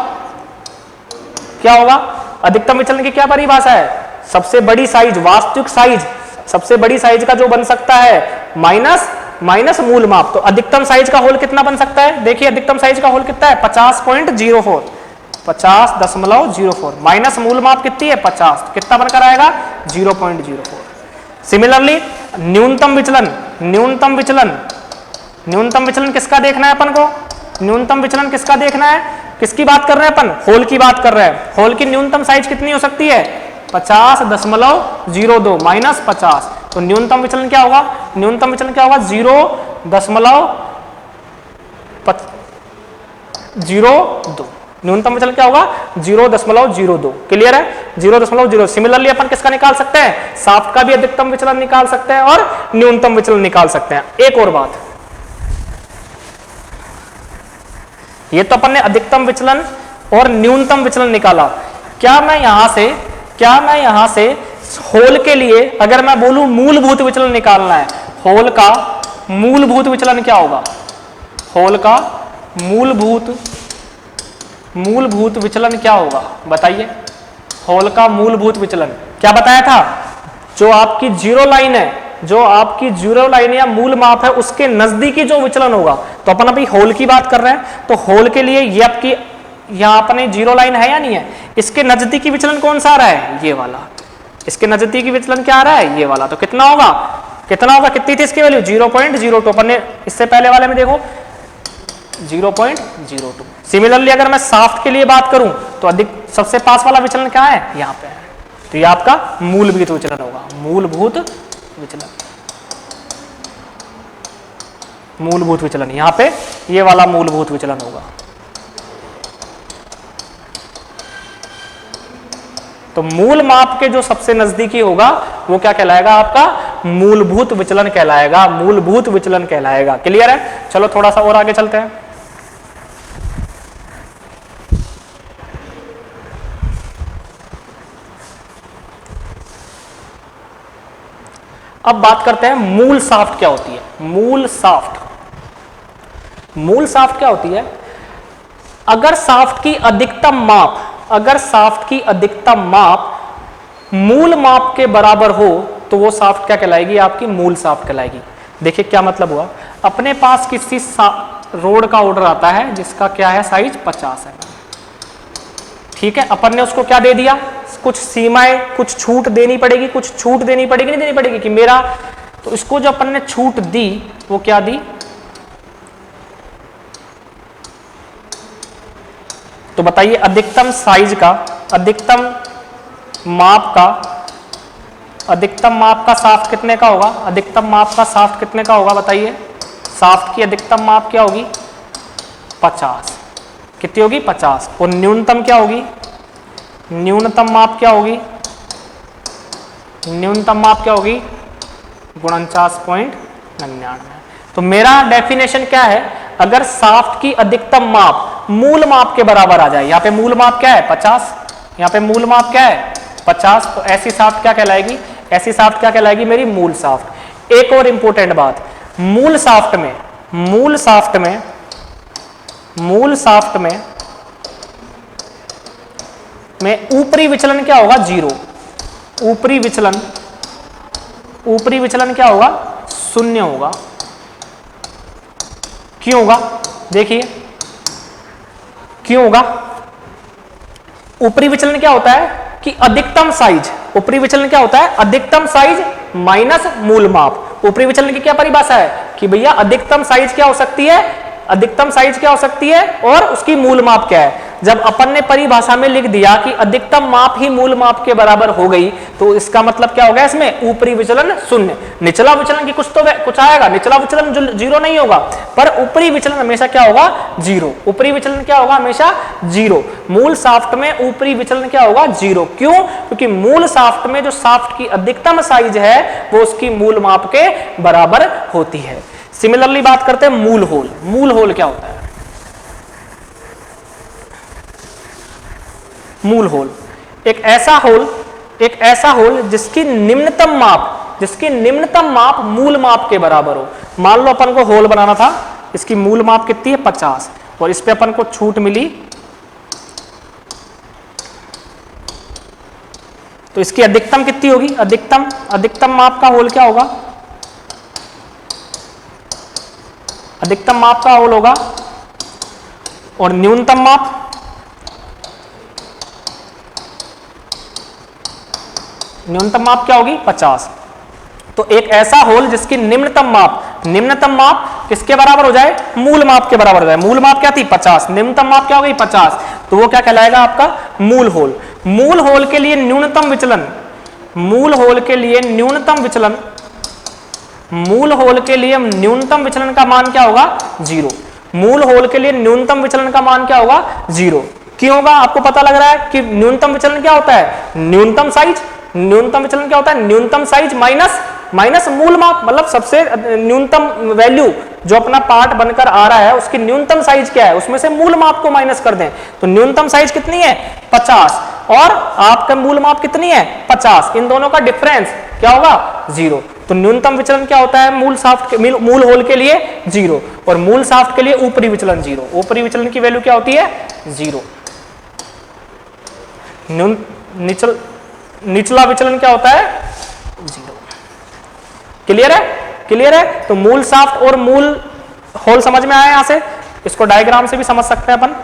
क्या होगा? अधिकतम विचलन की क्या परिभाषा है, सबसे बड़ी साइज, वास्तविक साइज, सबसे बड़ी साइज का जो बन सकता है माइनस मूल माप। तो अधिकतम साइज का होल कितना बन सकता है, देखिए अधिकतम साइज का होल कितना है 50.04 माइनस मूल माप कितनी है 50, कितना बनकर आएगा 0.04। सिमिलरली न्यूनतम विचलन किसका देखना है अपन को, न्यूनतम विचलन किसका देखना है, किसकी बात कर रहे हैं अपन, होल की बात कर रहे हैं। होल की न्यूनतम साइज कितनी हो सकती है 50.02 माइनस 50, तो न्यूनतम विचलन क्या होगा, 0.02, न्यूनतम विचलन क्या होगा 0.02। क्लियर है? 0.0। सिमिलरली अपन किसका निकाल सकते हैं, शाफ्ट का भी अधिकतम विचलन निकाल सकते हैं और न्यूनतम विचलन निकाल सकते हैं। एक और बात, ये तो अपन ने अधिकतम विचलन और न्यूनतम विचलन निकाला, क्या मैं यहां से होल के लिए अगर मैं बोलूं मूलभूत विचलन निकालना है, होल का मूलभूत विचलन क्या होगा, होल का मूलभूत विचलन क्या होगा बताइए? होल का मूलभूत विचलन क्या बताया था, जो आपकी जीरो लाइन है या मूल माप है उसके नजदीकी जो विचलन होगा। तो अपन अभी होल की बात कर रहे हैं, तो होल के लिए ये आपकी यहां अपने जीरो लाइन है या नहीं है, इसके नजदीकी विचलन कौन सा आ रहा है, ये वाला। इसके नजदीकी विचलन क्या आ रहा है, ये वाला। तो कितना होगा कितनी थी इसकी वैल्यू 0.02। अपन ने इससे पहले वाले में देखो 0.02। सिमिलरली अगर मैं शाफ्ट के लिए बात करूं तो सबसे पास वाला विचलन क्या है, यहां पे है, तो ये आपका मूलभूत विचलन होगा, मूलभूत विचलन यहां पे ये वाला मूलभूत विचलन होगा। तो मूल माप के जो सबसे नजदीकी होगा वो क्या कहलाएगा, आपका मूलभूत विचलन कहलाएगा। क्लियर है? चलो थोड़ा सा और आगे चलते हैं। अब बात करते हैं मूल शाफ्ट क्या होती है। मूल शाफ्ट क्या होती है, अगर शाफ्ट की अधिकतम माप मूल माप के बराबर हो तो वो शाफ्ट क्या कहलाएगी, आपकी मूल शाफ्ट कहलाएगी। देखिए क्या मतलब हुआ, अपने पास किसी रोड का ऑर्डर आता है जिसका क्या है साइज 50 है, ठीक है। अपन ने उसको क्या दे दिया, कुछ सीमाएं, कुछ छूट देनी पड़ेगी, नहीं देनी पड़ेगी कि मेरा, तो इसको जो अपन ने छूट दी वो क्या दी, तो बताइए अधिकतम साइज का, अधिकतम माप का शाफ्ट कितने का होगा, अधिकतम माप का शाफ्ट कितने का होगा बताइए। शाफ्ट की अधिकतम माप क्या होगी 50, कितनी होगी 50, और न्यूनतम क्या होगी, न्यूनतम माप क्या होगी 49.99। तो मेरा डेफिनेशन क्या है, अगर शाफ्ट की अधिकतम माप मूल माप के बराबर आ जाए, यहाँ पे मूल माप क्या है 50, यहाँ पे मूल माप क्या है 50, तो ऐसी शाफ्ट क्या कहलाएगी, मेरी मूल शाफ्ट। एक और इंपॉर्टेंट बात, मूल शाफ्ट में में ऊपरी विचलन क्या होगा? 0। ऊपरी विचलन क्या होगा? 0 होगा। क्यों होगा? देखिए क्यों होगा? ऊपरी विचलन क्या होता है कि अधिकतम साइज, ऊपरी विचलन क्या होता है? अधिकतम साइज माइनस मूल माप। ऊपरी विचलन की क्या परिभाषा है कि भैया अधिकतम साइज क्या हो सकती है? अधिकतम साइज क्या हो सकती है और उसकी मूल माप क्या है? जब अपन ने परिभाषा में लिख दिया कि अधिकतम माप ही मूल माप के बराबर हो गई, तो इसका मतलब क्या हो गया? इसमें ऊपरी विचलन 0। निचला विचलन की कुछ आएगा, निचला विचलन जो 0 नहीं होगा, पर ऊपरी विचलन हमेशा क्या होगा? 0। ऊपरी विचलन क्या होगा? हमेशा 0। मूल शाफ्ट में ऊपरी विचलन क्या होगा? 0। क्यों? क्योंकि मूल शाफ्ट में जो शाफ्ट की अधिकतम साइज है वो उसकी मूल माप के बराबर होती है। सिमिलरली बात करते हैं मूल होल। मूल होल क्या होता है? मूल होल एक ऐसा होल जिसकी निम्नतम माप मूल माप के बराबर हो। मान लो अपन को होल बनाना था, इसकी मूल माप कितनी है? 50, और इस पे अपन को छूट मिली, तो इसकी अधिकतम कितनी होगी? अधिकतम माप का होल क्या होगा? अधिकतम माप का होल होगा, और न्यूनतम माप क्या होगी? 50। तो एक ऐसा होल जिसकी निम्नतम माप किसके बराबर हो जाए? मूल माप के बराबर हो जाए। मूल माप क्या थी? 50। निम्नतम माप क्या हो गई? 50। तो वो क्या कहलाएगा? आपका मूल होल। मूल होल के लिए न्यूनतम विचलन, मूल होल के लिए न्यूनतम विचलन का मान क्या होगा? 0। मूल होल के लिए न्यूनतम विचलन का मान क्या होगा? 0। क्यों होगा? आपको पता लग रहा है कि न्यूनतम विचलन क्या होता है? न्यूनतम विचलन क्या होता है? न्यूनतम साइज माइनस मूल माप, मतलब सबसे न्यूनतम वैल्यू जो अपना पार्ट बनकर आ रहा है उसकी न्यूनतम साइज क्या है, उसमें से मूल माप को माइनस कर दें। तो न्यूनतम साइज कितनी है? 50, और आपका मूल माप कितनी है? 50। इन दोनों का डिफरेंस क्या होगा? 0। तो न्यूनतम विचलन क्या होता है? मूल होल के लिए 0, और मूल शाफ्ट के लिए ऊपरी विचलन 0। ऊपरी विचलन की वैल्यू क्या होती है? 0। निचला विचलन क्या होता है? 0। क्लियर है? तो मूल शाफ्ट और मूल होल समझ में आया यहां से? इसको डायग्राम से भी समझ सकते हैं अपन,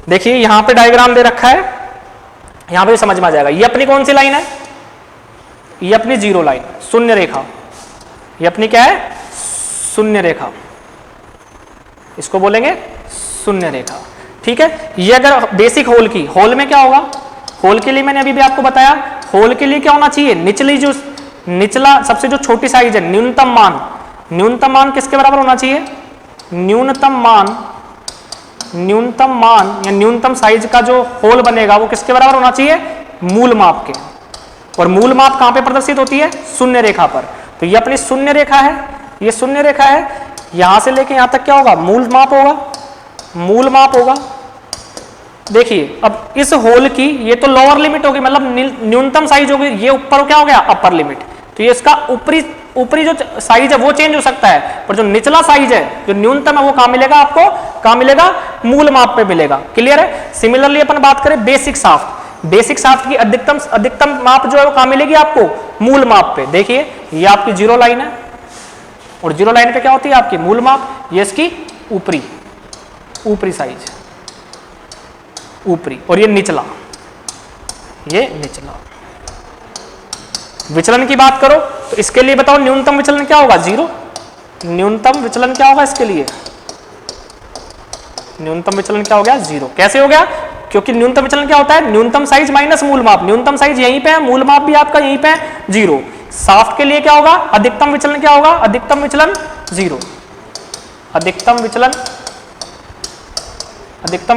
देखिए यहां पे डायग्राम दे रखा है, यहां पे भी समझ में आ जाएगा। ये अपनी कौन सी लाइन है? ये अपनी 0 लाइन, शून्य रेखा। ये अपनी क्या है? शून्य रेखा, इसको बोलेंगे शून्य रेखा। ठीक है। ये अगर बेसिक होल में क्या होगा? होल के लिए मैंने अभी भी आपको बताया, होल के लिए क्या होना चाहिए? निचला सबसे जो छोटी साइज है, न्यूनतम मान किसके बराबर होना चाहिए? न्यूनतम मान या न्यूनतम साइज का जो होल बनेगा वो किसके बराबर होना चाहिए? मूल माप के। और मूल माप कहां पे प्रदर्शित होती है? शून्य रेखा पर। तो ये अपनी शून्य रेखा है, यहां से लेके यहां तक क्या होगा? मूल माप होगा। देखिए अब इस होल की ये तो लोअर लिमिट होगी, मतलब न्यूनतम साइज होगी, ये ऊपर क्या हो गया? Upper limit. तो ये इसका ऊपरी जो साइज है वो चेंज हो सकता है, पर जो निचला साइज है, जो न्यूनतम है, वो कहां मिलेगा आपको? कहां मिलेगा? मूल माप पे मिलेगा। क्लियर है? सिमिलरली अपन बात करें बेसिक शाफ्ट की अधिकतम माप जो है वो कहां मिलेगी आपको? मूल माप पे। देखिए ये आपकी 0 लाइन है, और 0 लाइन पे क्या होती है? आपकी मूल माप। ये इसकी ऊपरी साइज, और ये निचला। विचलन की बात करो तो इसके लिए बताओ न्यूनतम विचलन क्या होगा? 0। न्यूनतम विचलन क्या होगा इसके लिए? न्यूनतम विचलन क्या हो गया? 0। कैसे हो गया? क्योंकि न्यूनतम विचलन क्या होता है? न्यूनतम साइज माइनस मूल माप। न्यूनतम साइज यहीं पे है, मूल माप भी आपका यहीं पे है, 0। शाफ्ट के लिए क्या होगा? अधिकतम विचलन क्या होगा? अधिकतम विचलन 0। अधिकतम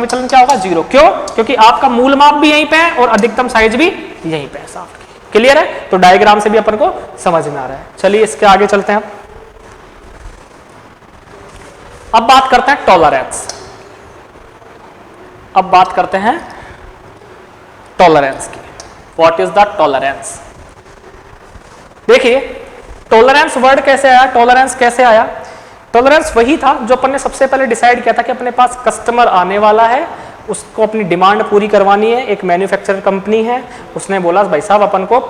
विचलन क्या होगा? 0। क्यों? क्योंकि आपका मूल माप भी यहीं पे है और अधिकतम साइज भी यहीं पे है शाफ्ट की। क्लियर है? तो डायग्राम से भी अपन को समझ में आ रहा है। चलिए इसके आगे चलते हैं। अब बात करते हैं टॉलरेंस। की। What is the tolerance? देखिए टॉलरेंस वर्ड कैसे आया? टॉलरेंस वही था जो अपन ने सबसे पहले डिसाइड किया था कि अपने पास कस्टमर आने वाला है उसको अपनी डिमांड पूरी करवानी है। एक मैन्युफैक्चरर कंपनी है, उसने बोला भाई साहब अपन को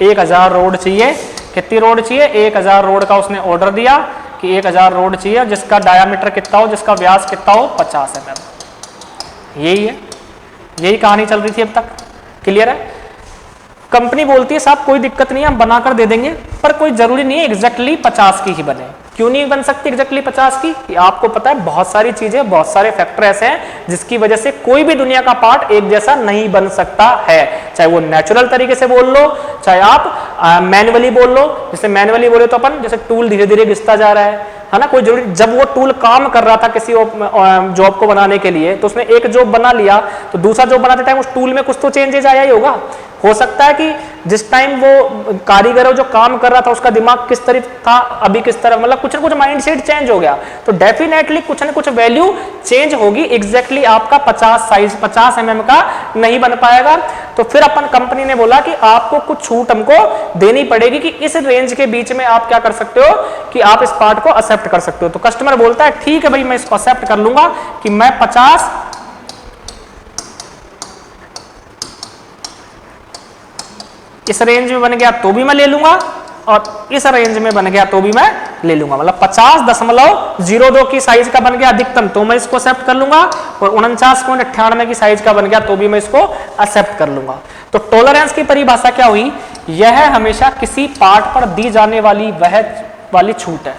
1000 रोड चाहिए। कितनी रोड चाहिए? 1000 रोड का उसने ऑर्डर दिया कि 1000 रोड चाहिए जिसका डायामीटर कितना हो, जिसका व्यास कितना हो, 50 mm। यही है, यही कहानी चल रही थी अब तक। क्लियर है? कंपनी बोलती है साहब कोई दिक्कत नहीं है, हम बनाकर दे देंगे, पर कोई जरूरी नहीं है एग्जैक्टली 50 की ही बने। क्यों नहीं बन सकती एग्जैक्टली 50 की? कि आपको पता है बहुत सारी चीजें, बहुत सारे फैक्टर ऐसे हैं जिसकी वजह से कोई भी दुनिया का पार्ट एक जैसा नहीं बन सकता है। चाहे वो नेचुरल तरीके से बोल लो, चाहे आप मैन्युअली बोल लो। जैसे मैन्युअली बोले तो अपन जैसे टूल धीरे धीरे घिसता जा रहा है ना, कोई जरूरी, जब वो टूल काम कर रहा था किसी जॉब को बनाने के लिए तो उसने एक जॉब बना लिया, तो दूसरा जॉब बनाते टाइम उस टूल में कुछ तो चेंजेस आया ही होगा। हो सकता है कि जिस टाइम वो कारीगर जो काम कर रहा था उसका दिमाग किस तरह था, अभी किस तरह, मतलब कुछ ना कुछ माइंडसेट चेंज हो गया, तो डेफिनेटली कुछ ना कुछ वैल्यू चेंज होगी। एग्जैक्टली आपका 50 साइज 50 mm का नहीं बन पाएगा। तो फिर अपन कंपनी ने बोला कि आपको कुछ छूट हमको देनी पड़ेगी कि इस रेंज के बीच में आप क्या कर सकते हो कि आप इस पार्ट को एक्सेप्ट कर सकते हो। तो कस्टमर बोलता है ठीक है भाई मैं इसको एक्सेप्ट कर लूंगा कि मैं 50 इस रेंज में बन गया तो भी मैं ले लूंगा, और इस रेंज में बन गया तो भी मैं ले लूंगा। मतलब 50.02 की साइज का बन गया अधिकतम तो मैं इसको एक्सेप्ट कर लूंगा, और 49.98 की साइज का बन गया तो भी मैं इसको एक्सेप्ट कर लूंगा। तो टॉलरेंस की परिभाषा क्या हुई? यह हमेशा किसी पार्ट पर दी जाने वाली छूट है।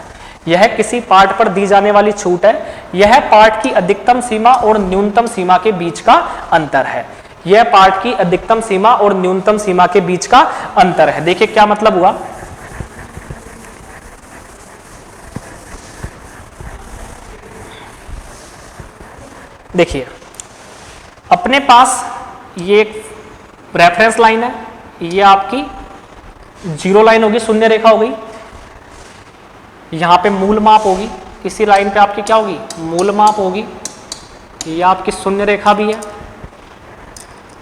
यह किसी पार्ट पर दी जाने वाली छूट है। यह पार्ट की अधिकतम सीमा और न्यूनतम सीमा के बीच का अंतर है। यह पार्ट की अधिकतम सीमा और न्यूनतम सीमा के बीच का अंतर है। देखिए क्या मतलब हुआ। देखिए अपने पास ये रेफरेंस लाइन है, ये आपकी जीरो लाइन होगी, शून्य रेखा होगी। यहां पे मूल माप होगी, इसी लाइन पे आपकी क्या होगी? मूल माप होगी। ये आपकी शून्य रेखा भी है,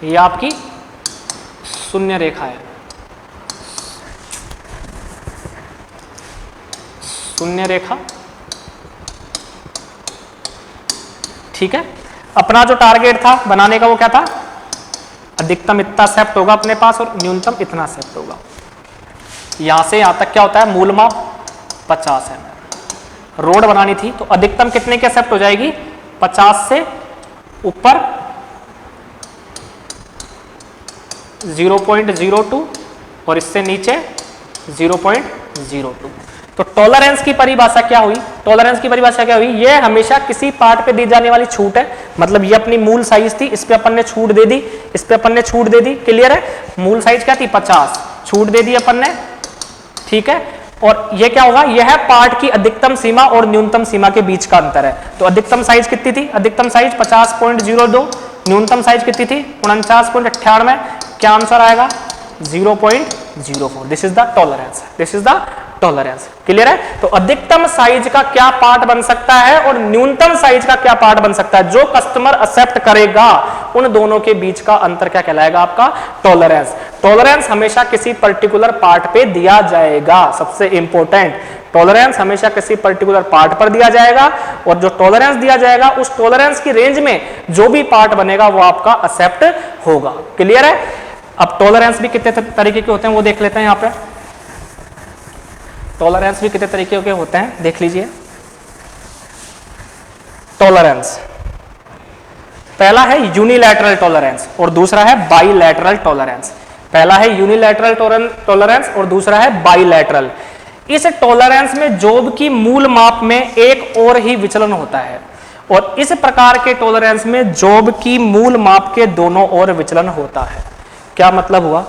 ये आपकी शून्य रेखा है, शून्य रेखा। ठीक है, अपना जो टारगेट था बनाने का वो क्या था? अधिकतम इतना सेप्ट होगा अपने पास और न्यूनतम इतना सेप्ट होगा। यहां से यहां तक क्या होता है? मूल माप 50 mm। रोड बनानी थी तो अधिकतम कितने के सेप्ट हो जाएगी? 50 से ऊपर 0.02 और इससे नीचे 0.02। तो टॉलरेंस की परिभाषा क्या हुई? टॉलरेंस की परिभाषा क्या हुई? ये हमेशा किसी पार्ट पे दी जाने वाली छूट है। मतलब ये अपनी मूल साइज थी, इस पे अपन ने छूट दे दी, इस पे अपन ने छूट दे दी। क्लियर है? मूल साइज क्या थी? 50, छूट दे दी अपन ने। ठीक है, और ये क्या होगा? यह पार्ट की अधिकतम सीमा और न्यूनतम सीमा के बीच का अंतर है। तो अधिकतम साइज कितनी थी? अधिकतम साइज 50.02, न्यूनतम साइज कितनी थी? 49.98। क्या आंसर आएगा? 0.04। This is the tolerance, this is the tolerance. Clear है? तो अधिकतम साइज का क्या पार्ट बन सकता है और न्यूनतम साइज का क्या पार्ट बन सकता है, जो कस्टमर एक्सेप्ट करेगा, उन दोनों के बीच का अंतर क्या कहलाएगा? आपका टॉलरेंस। टॉलरेंस हमेशा किसी पर्टिकुलर पार्ट पे दिया जाएगा। सबसे इंपॉर्टेंट, टॉलरेंस हमेशा किसी पर्टिकुलर पार्ट पर दिया जाएगा, और जो टॉलरेंस दिया जाएगा उस टॉलरेंस की रेंज में जो भी पार्ट बनेगा वो आपका एक्सेप्ट होगा। क्लियर है? अब टॉलरेंस भी कितने तरीके के होते हैं वो देख लेते हैं। यहां पे टॉलरेंस भी कितने तरीके के होते हैं देख लीजिए। टॉलरेंस, पहला है यूनिलैटरल टॉलरेंस और दूसरा है बाइलैटरल टॉलरेंस। पहला है यूनिलैटरल टॉलरेंस और दूसरा है बाइलैटरल। इस टॉलरेंस में जॉब की मूल माप में एक और ही विचलन होता है, और इस प्रकार के टॉलरेंस में जॉब की मूल माप के दोनों ओर विचलन होता है। क्या मतलब हुआ?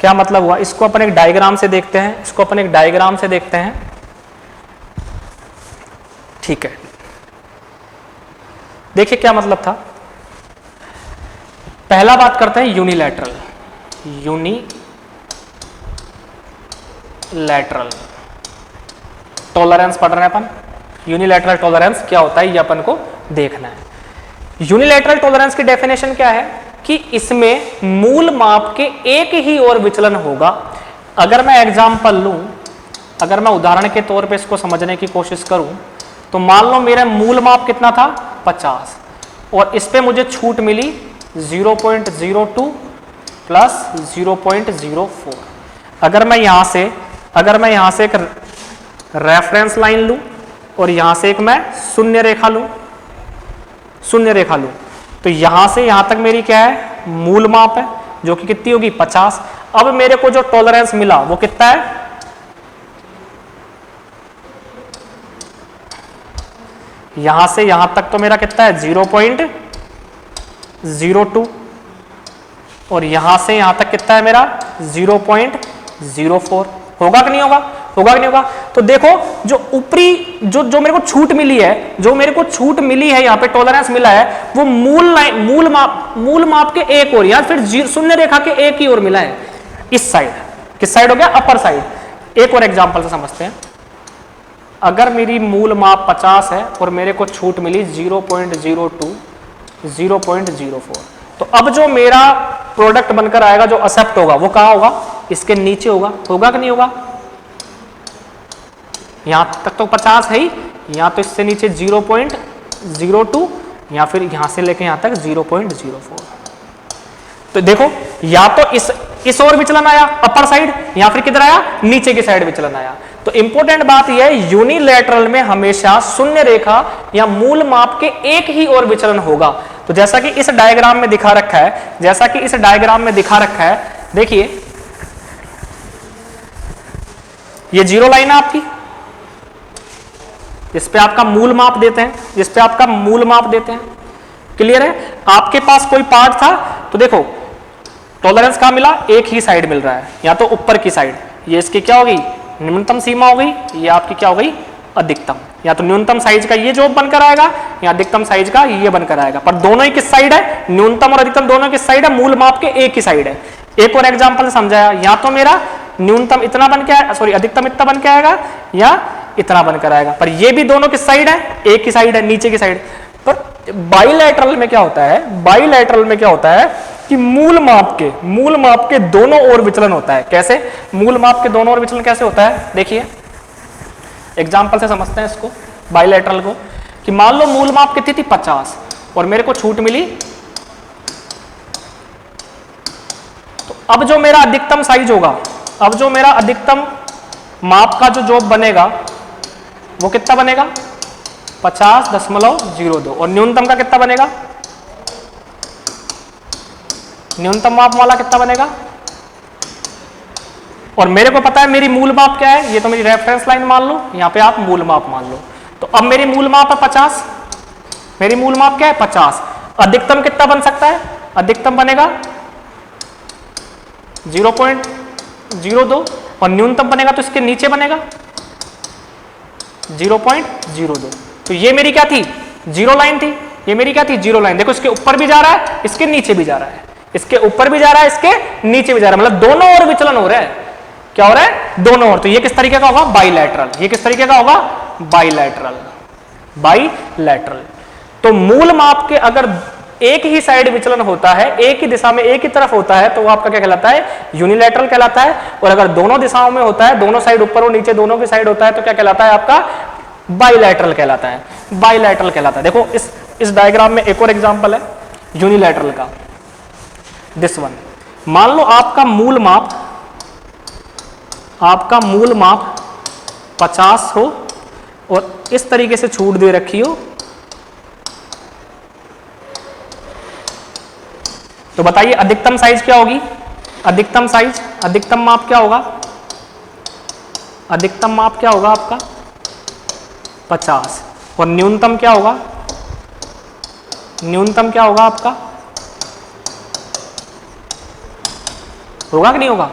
क्या मतलब हुआ? इसको अपन एक डायग्राम से देखते हैं, इसको अपन एक डायग्राम से देखते हैं। ठीक है, देखिए क्या मतलब था। पहला बात करते हैं यूनिलैटरल। यूनिलैटरल टॉलरेंस पढ़ रहे हैं अपन। यूनिलैटरल टॉलरेंस क्या होता है ये अपन को देखना है। यूनिलैटरल टॉलरेंस की डेफिनेशन क्या है कि इसमें मूल माप के एक ही ओर विचलन होगा। अगर मैं एग्जांपल लूं, अगर मैं उदाहरण के तौर पे इसको समझने की कोशिश करूं, तो मान लो मेरा मूल माप कितना था? 50, और इस पे मुझे छूट मिली 0.02 प्लस 0.04। अगर मैं यहां से एक रेफरेंस लाइन लूं और यहां से एक मैं शून्य रेखा लूं, तो यहां से यहां तक मेरी क्या है, मूल माप है, जो कि कितनी होगी 50। अब मेरे को जो टॉलरेंस मिला वो कितना है, यहां से यहां तक तो मेरा कितना है 0.02 और यहां से यहां तक कितना है मेरा 0.04। होगा कि नहीं होगा, होगा कि नहीं होगा। तो देखो जो ऊपरी जो मेरे को छूट मिली है, यहाँ पे टॉलरेंस मिला है, वो मूल माप के एक और या फिर शून्य रेखा के एक ही ओर मिला है, इस साइड। किस साइड हो गया, अपर साइड। एक और एग्जांपल से समझते हैं। अगर मेरी मूल माप 50 है और मेरे को छूट मिली 0.02 0.04, तो अब जो मेरा प्रोडक्ट बनकर आएगा, जो एक्सेप्ट होगा, वो कहां होगा, इसके नीचे होगा। होगा कि नहीं होगा, यहां तक तो 50 है ही, यहां तो इससे नीचे 0.02 या फिर यहां से लेके यहां तक 0.04। तो देखो या तो इस ओर विचलन आया अपर साइड, या फिर किधर आया, नीचे की साइड विचलन आया। तो इंपॉर्टेंट बात यह है, यूनिलैटरल में हमेशा शून्य रेखा या मूल माप के एक ही ओर विचलन होगा। तो जैसा कि इस डायग्राम में दिखा रखा है, देखिए ये जीरो लाइन है आपकी, जिस पे आपका मूल माप देते हैं, क्लियर है। आपके पास कोई पार्ट था तो देखो टॉलरेंस कहां मिला, एक ही साइड मिल रहा है, या तो ऊपर की साइड, ये इसकी क्या होगी, न्यूनतम सीमा हो गई, ये आपकी क्या हो गई, अधिकतम। या तो न्यूनतम साइज का ये जो बनकर आएगा या अधिकतम साइज का ये बनकर आएगा, पर दोनों ही किस साइड है, न्यूनतम और अधिकतम दोनों किस साइड है, मूल माप के एक ही साइड है। एक और एग्जांपल समझाया, या तो मेरा न्यूनतम इतना बन के आएगा, सॉरी अधिकतम इतना बन के आएगा या इतना बनकर आएगा, पर ये भी दोनों किस साइड है, एक ही साइड है, नीचे की साइड। पर बाइलैटरल में क्या होता है, कि मूल माप के दोनों ओर विचलन होता है। कैसे, मूल माप के दोनों ओर विचलन कैसे होता है, देखिए एग्जांपल से समझते हैं इसको, बाइलैटरल को। कि मान लो मूल माप कितनी थी 50 और मेरे को छूट मिली, तो अब जो मेरा अधिकतम साइज होगा, अब जो मेरा अधिकतम माप का जो जॉब बनेगा वो कितना बनेगा, 50.02, और न्यूनतम का कितना बनेगा, न्यूनतम माप वाला कितना बनेगा। और मेरे को पता है मेरी मूल माप क्या है, ये तो मेरी रेफरेंस लाइन मान लो, यहां पे आप मूल माप मान लो। तो अब मेरी मूल माप है 50, मेरी मूल माप क्या है 50, अधिकतम कितना बन सकता है, अधिकतम बनेगा 0.02 और न्यूनतम बनेगा तो इसके नीचे बनेगा 0.02। तो ये मेरी क्या थी, जीरो लाइन थी, ये मेरी क्या थी, जीरो लाइन। देखो इसके ऊपर भी जा रहा है, इसके नीचे भी जा रहा है, इसके ऊपर भी जा रहा है, इसके नीचे भी जा रहा है, मतलब दोनों ओर विचलन हो रहा है। क्या हो रहा है, दोनों ओर। तो ये किस तरीके का होगा, बाइलैटरल। ये किस तरीके का होगा, बाइलैटरल। तो मूल माप के अगर एक ही साइड विचलन होता है, एक ही दिशा में एक ही तरफ होता है, तो वो आपका क्या कहलाता है, यूनिलैटरल कहलाता है। और अगर दोनों दिशाओं में होता है, दोनों साइड ऊपर और नीचे दोनों की साइड होता है, तो क्या कहलाता है, आपका बाइलैटरल कहलाता है। देखो इस डायग्राम में एक और एग्जांपल है यूनिलैटरल का, दिस वन। मान लो आपका मूल माप 50 हो और इस तरीके से छूट दे रखी हो, तो बताइए अधिकतम साइज क्या होगी, अधिकतम माप क्या होगा, आपका 50। और न्यूनतम क्या होगा, आपका, होगा कि नहीं होगा।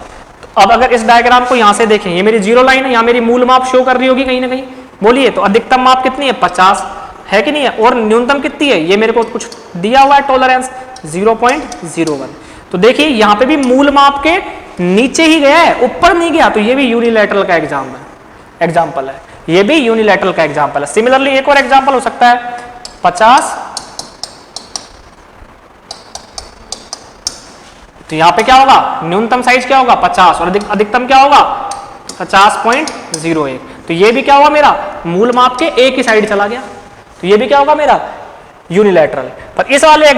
तो अब अगर इस डायग्राम को यहां से देखें, ये मेरी जीरो लाइन है, यहां मेरी मूल माप शो कर रही होगी कहीं ना कहीं, बोलिए। तो अधिकतम माप कितनी है, 50 है कि नहीं है, और न्यूनतम कितनी है, ये मेरे को कुछ दिया हुआ है टॉलरेंस 0.01। तो देखिए यहां पे भी मूल माप के नीचे ही गया है, ऊपर नहीं गया, तो ये भी यूनिलैटरल का एग्जाम्पल है, ये भी यूनिलैटरल का एग्जाम्पल है। सिमिलरली एक और एग्जाम्पल हो सकता है 50, तो यहां पे क्या होगा, न्यूनतम साइज क्या होगा 50 और अधिकतम क्या होगा 50.01। तो ये भी क्या होगा, मेरा मूल माप के एक ही साइड चला गया, तो ये भी क्या होगा, मेरा यूनिलैटरल। पर इस वाले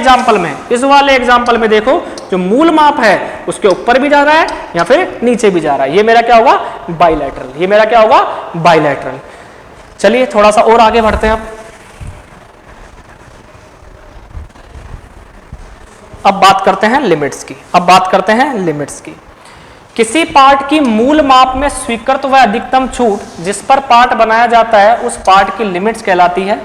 एग्जाम्पल में देखो जो मूल माप है उसके ऊपर भी जा रहा है या फिर नीचे भी जा रहा है, ये मेरा क्या होगा बाइलैटरल, ये मेरा क्या होगा बाइलैटरल। चलिए थोड़ा सा और आगे बढ़ते हैं। अब बात करते हैं लिमिट्स की। किसी पार्ट की मूल माप में स्वीकृत व अधिकतम छूट जिस पर पार्ट बनाया जाता है उस पार्ट की लिमिट्स कहलाती है।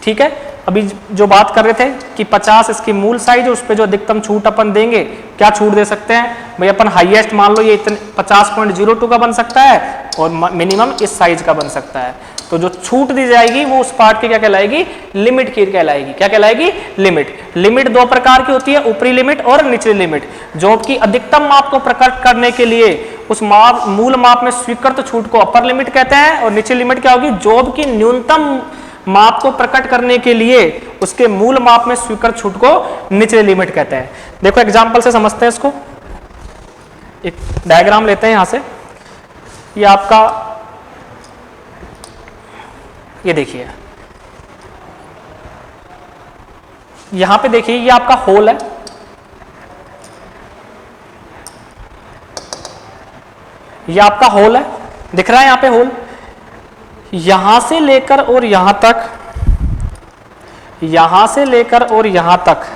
ठीक है, अभी जो बात कर रहे थे कि 50 इसकी मूल साइज है, उस पर जो अधिकतम छूट अपन देंगे, क्या छूट दे सकते हैं भाई अपन, हाईएस्ट मान लो ये इतने 50.02 का बन सकता है और मिनिमम इस साइज का बन सकता है। तो जो छूट दी जाएगी वो उस पार्ट की क्या कहलाएगी, लिमिट की कहलाएगी। क्या कहलाएगी, लिमिट दो प्रकार की होती है, ऊपरी लिमिट और निचली लिमिट। जॉब की अधिकतम माप को प्रकट करने के लिए उस मूल माप में स्वीकृत छूट को अपर लिमिट कहते हैं, और निचली लिमिट क्या होगी, जॉब की न्यूनतम माप को प्रकट करने के लिए उसके मूल माप में स्वीकृत छूट को निचली लिमिट कहते हैं। देखो एग्जांपल से समझते हैं इसको। एक डायग्राम लेते हैं यहां से, ये आपका, ये देखिए यहां पे देखिए ये आपका होल है, ये आपका होल है, दिख रहा है यहां पे होल। यहां से लेकर और यहां तक, यहां से लेकर और यहां तक,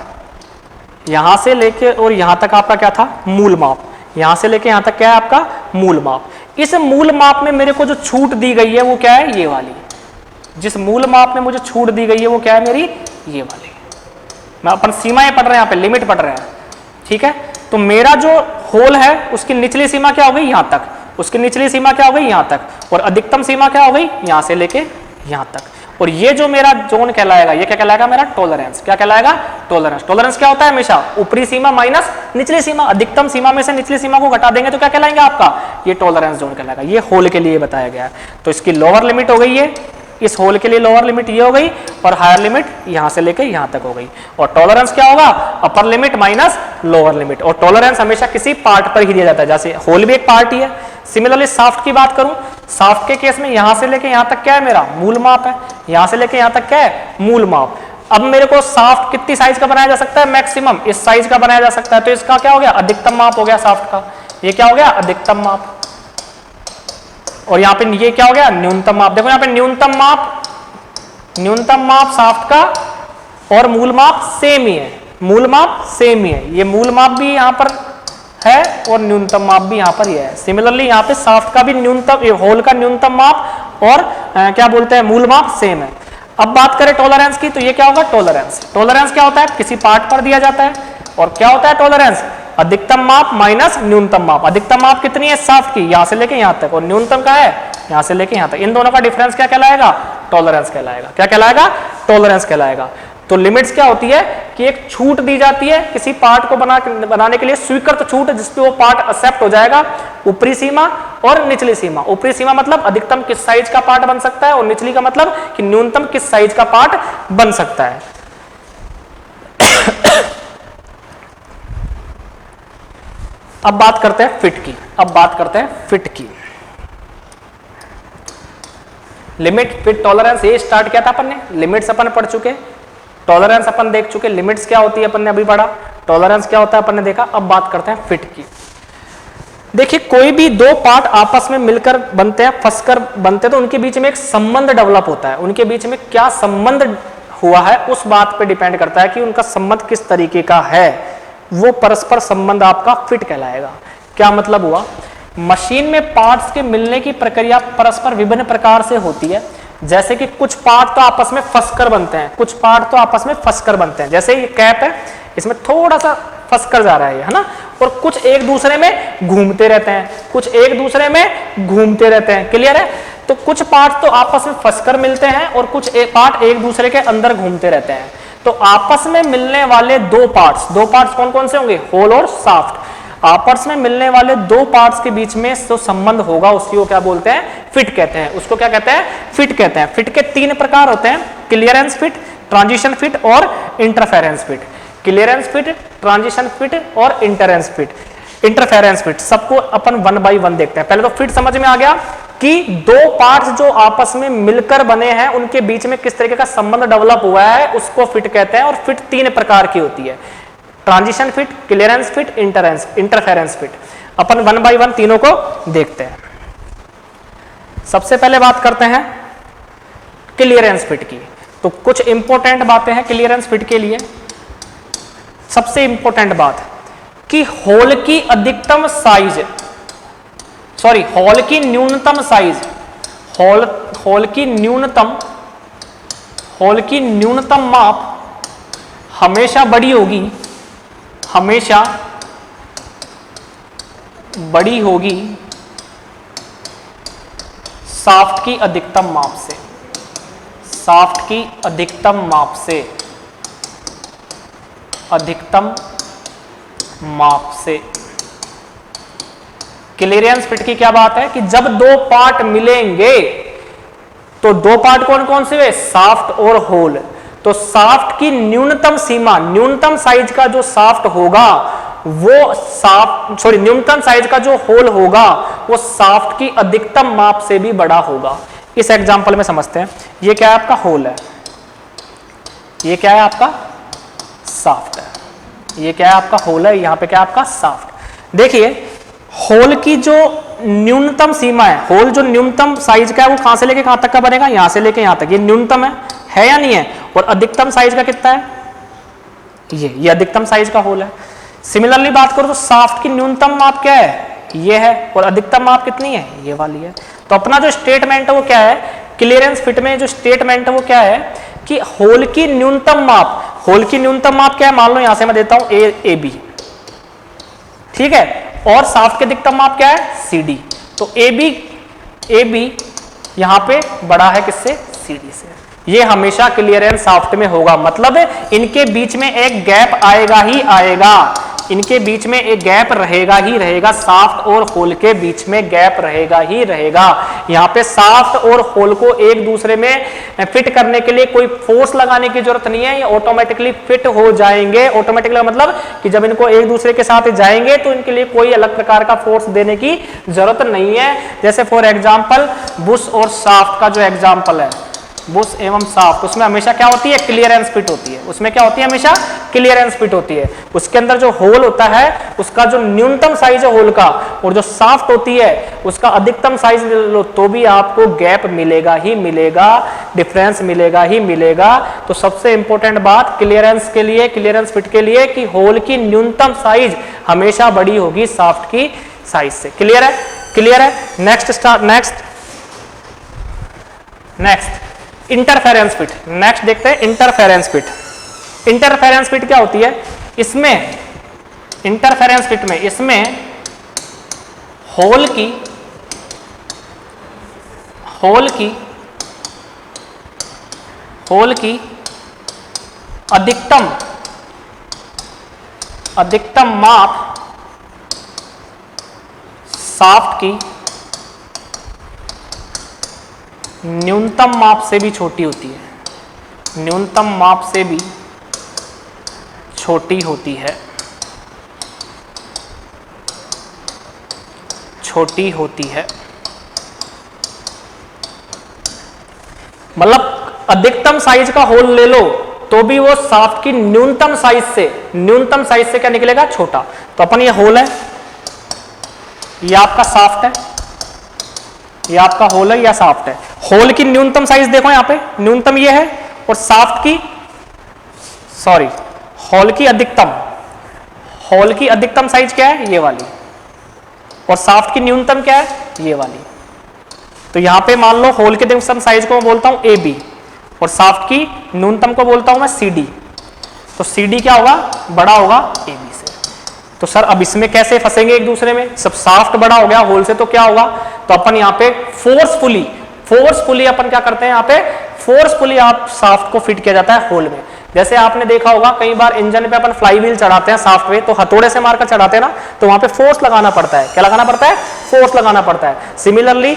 यहां से लेकर और यहां तक आपका क्या था, मूल माप। यहां से लेकर यहां तक क्या है आपका मूल माप। इस मूल माप में मेरे को जो छूट दी गई है वो क्या है, ये वाली। जिस मूल माप में मुझे छूट दी गई है वो क्या है मेरी, ये वाली। मैं अपन सीमाएं पढ़ रहे हैं, यहां पे लिमिट पढ़ रहे हैं। ठीक है, तो मेरा जो होल है उसकी निचली सीमा क्या हो गई, यहां तक, उसकी निचली सीमा क्या हो गई, यहां तक, और अधिकतम सीमा क्या हो गई, यहां से लेके यहां तक। और ये जो मेरा जोन कहलाएगा, ये क्या कहलाएगा मेरा टॉलरेंस। क्या कहलाएगा, टॉलरेंस। टॉलरेंस क्या होता है, हमेशा ऊपरी सीमा माइनस निचली सीमा। अधिकतम सीमा में से निचली सीमा को घटा देंगे तो क्या कहलाएंगे आपका, ये टॉलरेंस जोन कहलाएगा। ये होल के लिए बताया गया है। तो इसकी लोअर लिमिट हो गई है, इस होल के लिए लोअर लिमिट ये हो गई, और हायर लिमिट यहां से लेके यहां तक हो गई। और टॉलरेंस क्या होगा, upper limit minus lower limit. और टॉलरेंस हमेशा किसी पार्ट पर ही दिया जाता है, जैसे होल भी एक पार्ट ही है। सिमिलरली साफ्ट की बात करूं, साफ्ट के केस में यहां से लेके यहां तक क्या है मेरा मूल माप है, यहां से लेके यहां तक क्या है मूल माप। अब मेरे को साफ्ट कितनी साइज का बनाया जा सकता है, मैक्सिमम इस साइज का बनाया जा सकता है। तो इसका क्या हो गया, अधिकतम माप हो गया साफ्ट का। ये क्या हो गया, अधिकतम माप। और यहाँ पे ये क्या हो गया, न्यूनतम माप। देखो यहाँ पे न्यूनतम माप साफ्ट का और मूल माप सेम ही है, मूल माप सेम ही है। ये मूल माप भी यहाँ पर है और न्यूनतम माप भी यहाँ पर ही है। सिमिलरली यहाँ पे साफ्ट का भी न्यूनतम, होल का न्यूनतम माप और क्या बोलते हैं मूल माप सेम है। अब बात करें टॉलरेंस की, तो ये क्या होगा टॉलरेंस। टॉलरेंस क्या होता है, किसी पार्ट पर दिया जाता है। और क्या होता है टॉलरेंस, अधिकतम माप माइनस न्यूनतम माप। अधिकतम माप कितनी है साफ्ट की, यहां से लेके यहां तक, और न्यूनतम का है यहां से लेके यहां तक। इन दोनों का डिफरेंस क्या कहलाएगा, टॉलरेंस कहलाएगा। क्या कहलाएगा, टॉलरेंस कहलाएगा। तो लिमिट्स क्या होती है कि एक छूट दी जाती है किसी पार्ट को बनाने के लिए, स्वीकृत छूट जिसपे वो पार्ट एक्सेप्ट हो जाएगा। ऊपरी सीमा और निचली सीमा। ऊपरी सीमा मतलब अधिकतम किस साइज का पार्ट बन सकता है, और निचली का मतलब कि न्यूनतम किस साइज का पार्ट बन सकता है। अब बात करते हैं फिट की। लिमिट, फिट, टॉलरेंस, ये स्टार्ट किया था अपन ने। लिमिट्स अपन पढ़ चुके, टॉलरेंस अपन देख चुके, लिमिट्स क्या होती है अपन ने अभी पढ़ा, टॉलरेंस क्या होता है अपन ने देखा। अब बात करते हैं फिट की। देखिए कोई भी दो पार्ट आपस में मिलकर बनते हैं, फंसकर बनते हैं, तो उनके बीच में एक संबंध डेवलप होता है। उनके बीच में क्या संबंध हुआ है उस बात पे डिपेंड करता है कि उनका संबंध किस तरीके का है। वो परस्पर संबंध आपका फिट कहलाएगा। क्या मतलब हुआ, मशीन में पार्ट्स के मिलने की प्रक्रिया परस्पर विभिन्न प्रकार से होती है। जैसे कि कुछ पार्ट तो आपस में फंसकर बनते हैं, कुछ पार्ट तो आपस में फंसकर बनते हैं। जैसे ये कैप है, इसमें थोड़ा सा फंसकर जा रहा है ना, और कुछ एक दूसरे में घूमते रहते हैं, कुछ एक दूसरे में घूमते रहते हैं। क्लियर है। तो कुछ पार्ट तो आपस में फंसकर मिलते हैं और कुछ पार्ट एक दूसरे के अंदर घूमते रहते हैं। तो आपस में मिलने वाले दो पार्ट्स कौन कौन से होंगे, होल और साफ्ट। आपस में मिलने वाले दो पार्ट्स के बीच में जो संबंध होगा उसकी वो क्या बोलते हैं, फिट कहते हैं। उसको क्या कहते हैं, फिट कहते हैं। फिट के तीन प्रकार होते हैं, क्लियरेंस फिट, ट्रांजिशन फिट और interference fit. Clearance fit, transition fit और इंटरफेरेंस फिट। सबको अपन वन बाय वन देखते हैं। पहले तो फिट समझ में आ गया, कि दो पार्ट्स जो आपस में मिलकर बने हैं उनके बीच में किस तरीके का संबंध डेवलप हुआ है उसको फिट कहते हैं। और फिट तीन प्रकार की होती है, transition fit, clearance fit, interference fit. Upon one by one तीनों को देखते हैं। सबसे पहले बात करते हैं क्लियरेंस फिट की। तो कुछ इंपॉर्टेंट बातें हैं क्लियरेंस फिट के लिए। सबसे इंपॉर्टेंट बात कि होल की अधिकतम साइज, सॉरी होल की न्यूनतम साइज, होल की न्यूनतम माप हमेशा बड़ी होगी, हमेशा बड़ी होगी शाफ्ट की अधिकतम माप से, शाफ्ट की अधिकतम माप से, अधिकतम माप से। क्लियरेंस फिट की क्या बात है कि जब दो पार्ट मिलेंगे तो दो पार्ट कौन कौन से हुए, शाफ्ट और होल। तो शाफ्ट की न्यूनतम सीमा, न्यूनतम साइज का जो शाफ्ट होगा वो न्यूनतम साइज का जो होल होगा वो शाफ्ट की अधिकतम माप से भी बड़ा होगा। इस एग्जांपल में समझते हैं। ये क्या है आपका होल है, ये क्या है आपका शाफ्ट है, ये क्या है आपका होल है, यहां पे क्या है आपका शाफ्ट। देखिए होल की जो न्यूनतम सीमा है, होल जो न्यूनतम साइज का है वो कहां से लेके कहां तक का बनेगा, यहां से लेके यहां तक। ये न्यूनतम है या नहीं है। और अधिकतम साइज का कितना है, ये अधिकतम साइज का होल है। सिमिलरली बात करो तो शाफ्ट की न्यूनतम माप क्या है, ये है। और अधिकतम माप कितनी है, ये वाली है। तो अपना जो स्टेटमेंट है वो क्या है, क्लियरेंस फिट में जो स्टेटमेंट है वो क्या है कि होल की न्यूनतम माप, होल की न्यूनतम माप क्या है, मान लो यहां से मैं देता हूं ए बी, ठीक है। और शाफ्ट की अधिकतम माप क्या है, सी डी। तो ए बी यहां पे बड़ा है किससे, सी डी से। ये हमेशा क्लियरेंस शाफ्ट में होगा, मतलब इनके बीच में एक गैप आएगा ही आएगा, इनके बीच में एक गैप रहेगा ही रहेगा, शाफ्ट और होल के बीच में गैप रहेगा ही रहेगा। यहाँ पे शाफ्ट और होल को एक दूसरे में फिट करने के लिए कोई फोर्स लगाने की जरूरत नहीं है, ये ऑटोमेटिकली फिट हो जाएंगे। ऑटोमेटिकली मतलब कि जब इनको एक दूसरे के साथ जाएंगे तो इनके लिए कोई अलग प्रकार का फोर्स देने की जरूरत नहीं है। जैसे फॉर एग्जाम्पल बुश और शाफ्ट का जो एग्जाम्पल है, बुश एवं शाफ्ट, उसमें हमेशा क्या होती है, क्लियरेंस फिट होती है। उसमें क्या होती है, हमेशा क्लियरेंस फिट होती है। उसके अंदर जो होल होता है उसका जो न्यूनतम साइज है होल का, और जो शाफ्ट होती है उसका अधिकतम साइज ले लो तो भी आपको गैप मिलेगा ही मिलेगा, डिफरेंस मिलेगा ही मिलेगा। तो सबसे इंपॉर्टेंट बात क्लियरेंस के लिए, क्लियरेंस फिट के लिए कि होल की न्यूनतम साइज हमेशा बड़ी होगी शाफ्ट की साइज से। क्लियर है, क्लियर है। Next interference fit. नेक्स्ट देखते हैं इंटरफेरेंस फिट। इंटरफेरेंस फिट क्या होती है, इसमें इंटरफेरेंस फिट में इसमें होल की अधिकतम माप शाफ्ट की न्यूनतम माप से भी छोटी होती है, न्यूनतम माप से भी छोटी होती है, छोटी होती है। मतलब अधिकतम साइज का होल ले लो तो भी वो शाफ्ट की न्यूनतम साइज से क्या निकलेगा, छोटा। तो अपन ये होल है, ये आपका शाफ्ट है, ये आपका होल है या शाफ्ट है। होल की न्यूनतम साइज देखो यहां पे, न्यूनतम ये है, और शाफ्ट की होल की अधिकतम साइज क्या है, ये वाली, और शाफ्ट की न्यूनतम क्या है, ये वाली। तो यहां पे मान लो होल की अधिकतम साइज को मैं बोलता हूं ए बी, और शाफ्ट की न्यूनतम को बोलता हूं मैं सी डी। तो सी डी क्या होगा, बड़ा होगा ए बी से। तो सर अब इसमें कैसे फंसेंगे एक दूसरे में, सब शाफ्ट बड़ा हो गया होल से तो क्या होगा। तो अपन यहाँ पे फोर्सफुली अपन क्या करते हैं, यहाँ पे फोर्सफुली आप शाफ्ट को फिट किया जाता है होल में। जैसे आपने देखा होगा कई बार इंजन पे अपन फ्लाई व्हील चढ़ाते हैं शाफ्ट पे, तो हथौड़े से मारकर चढ़ाते हैं ना, तो वहां पे फोर्स लगाना पड़ता है। क्या लगाना पड़ता है, फोर्स लगाना पड़ता है। सिमिलरली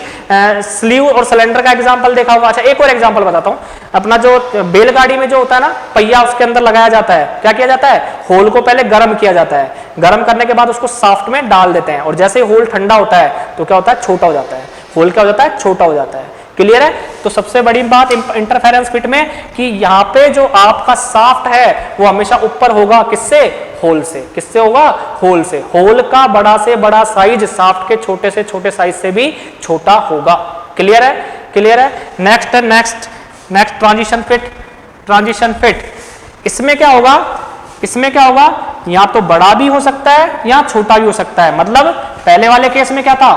स्लीव और सिलेंडर का एग्जांपल देखा होगा। अच्छा एक और एग्जांपल बताता हूं, अपना जो बैलगाड़ी में जो होता है ना पहिया, उसके अंदर लगाया जाता है, क्या किया जाता है, होल को पहले गर्म किया जाता है, गर्म करने के बाद उसको शाफ्ट में डाल देते हैं, और जैसे ही होल ठंडा होता है तो क्या होता है, छोटा हो जाता है। होल क्या हो जाता है, छोटा हो जाता है। क्लियर है? तो सबसे बड़ी बात इंटरफेरेंस फिट में कि यहाँ पे जो आपका शाफ्ट है वो हमेशा ऊपर होगा, किससे, होल से। किससे होगा, होल से। होल का बड़ा से बड़ा साइज शाफ्ट के छोटे से छोटे साइज से भी छोटा होगा। क्लियर है? क्लियर है? Next transition fit. Transition fit इसमें क्या होगा, इसमें क्या होगा, या तो बड़ा भी हो सकता है या छोटा भी हो सकता है। मतलब पहले वाले केस में क्या था,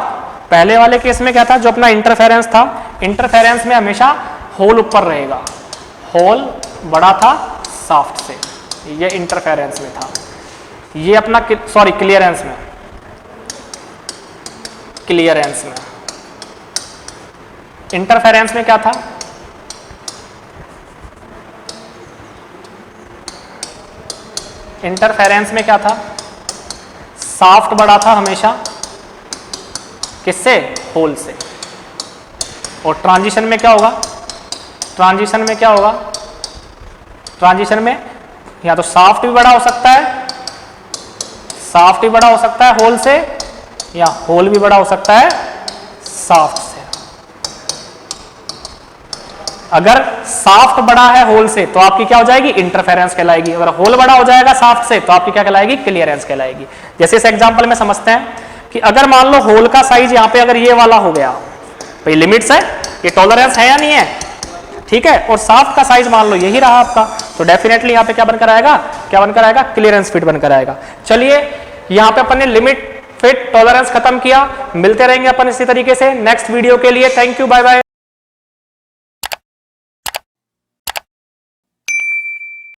पहले वाले केस में क्या था, जो अपना इंटरफेरेंस था, इंटरफेरेंस में हमेशा होल ऊपर रहेगा, होल बड़ा था शाफ्ट से, ये इंटरफेरेंस में था। ये अपना सॉरी क्लियरेंस में, क्लियरेंस में, इंटरफेरेंस में क्या था, इंटरफेरेंस में क्या था, शाफ्ट बड़ा था हमेशा, किससे, होल से। और ट्रांजिशन में क्या होगा, ट्रांजिशन में क्या होगा, ट्रांजिशन में या तो शाफ्ट भी बड़ा हो सकता है, शाफ्ट भी बड़ा हो सकता है होल से, या होल भी बड़ा हो सकता है शाफ्ट से। अगर शाफ्ट बड़ा है होल से तो आपकी क्या हो जाएगी, इंटरफेरेंस कहलाएगी। अगर होल बड़ा हो जाएगा शाफ्ट से तो आपकी क्या कहलाएगी, क्लियरेंस कहलाएगी। जैसे इस एग्जांपल में समझते हैं कि अगर मान लो होल का साइज यहाँ पे अगर ये वाला हो गया, तो ये लिमिट्स है, ये टॉलरेंस है या नहीं है, ठीक है, और शाफ्ट का साइज मान लो यही रहा आपका, तो डेफिनेटली यहाँ पे क्या बनकर आएगा, क्या बनकर आएगा, क्लियरेंस फिट बनकर आएगा। चलिए यहाँ पे अपन ने लिमिट फिट टॉलरेंस खत्म किया, मिलते रहेंगे अपन इसी तरीके से नेक्स्ट वीडियो के लिए। Thank you, bye bye.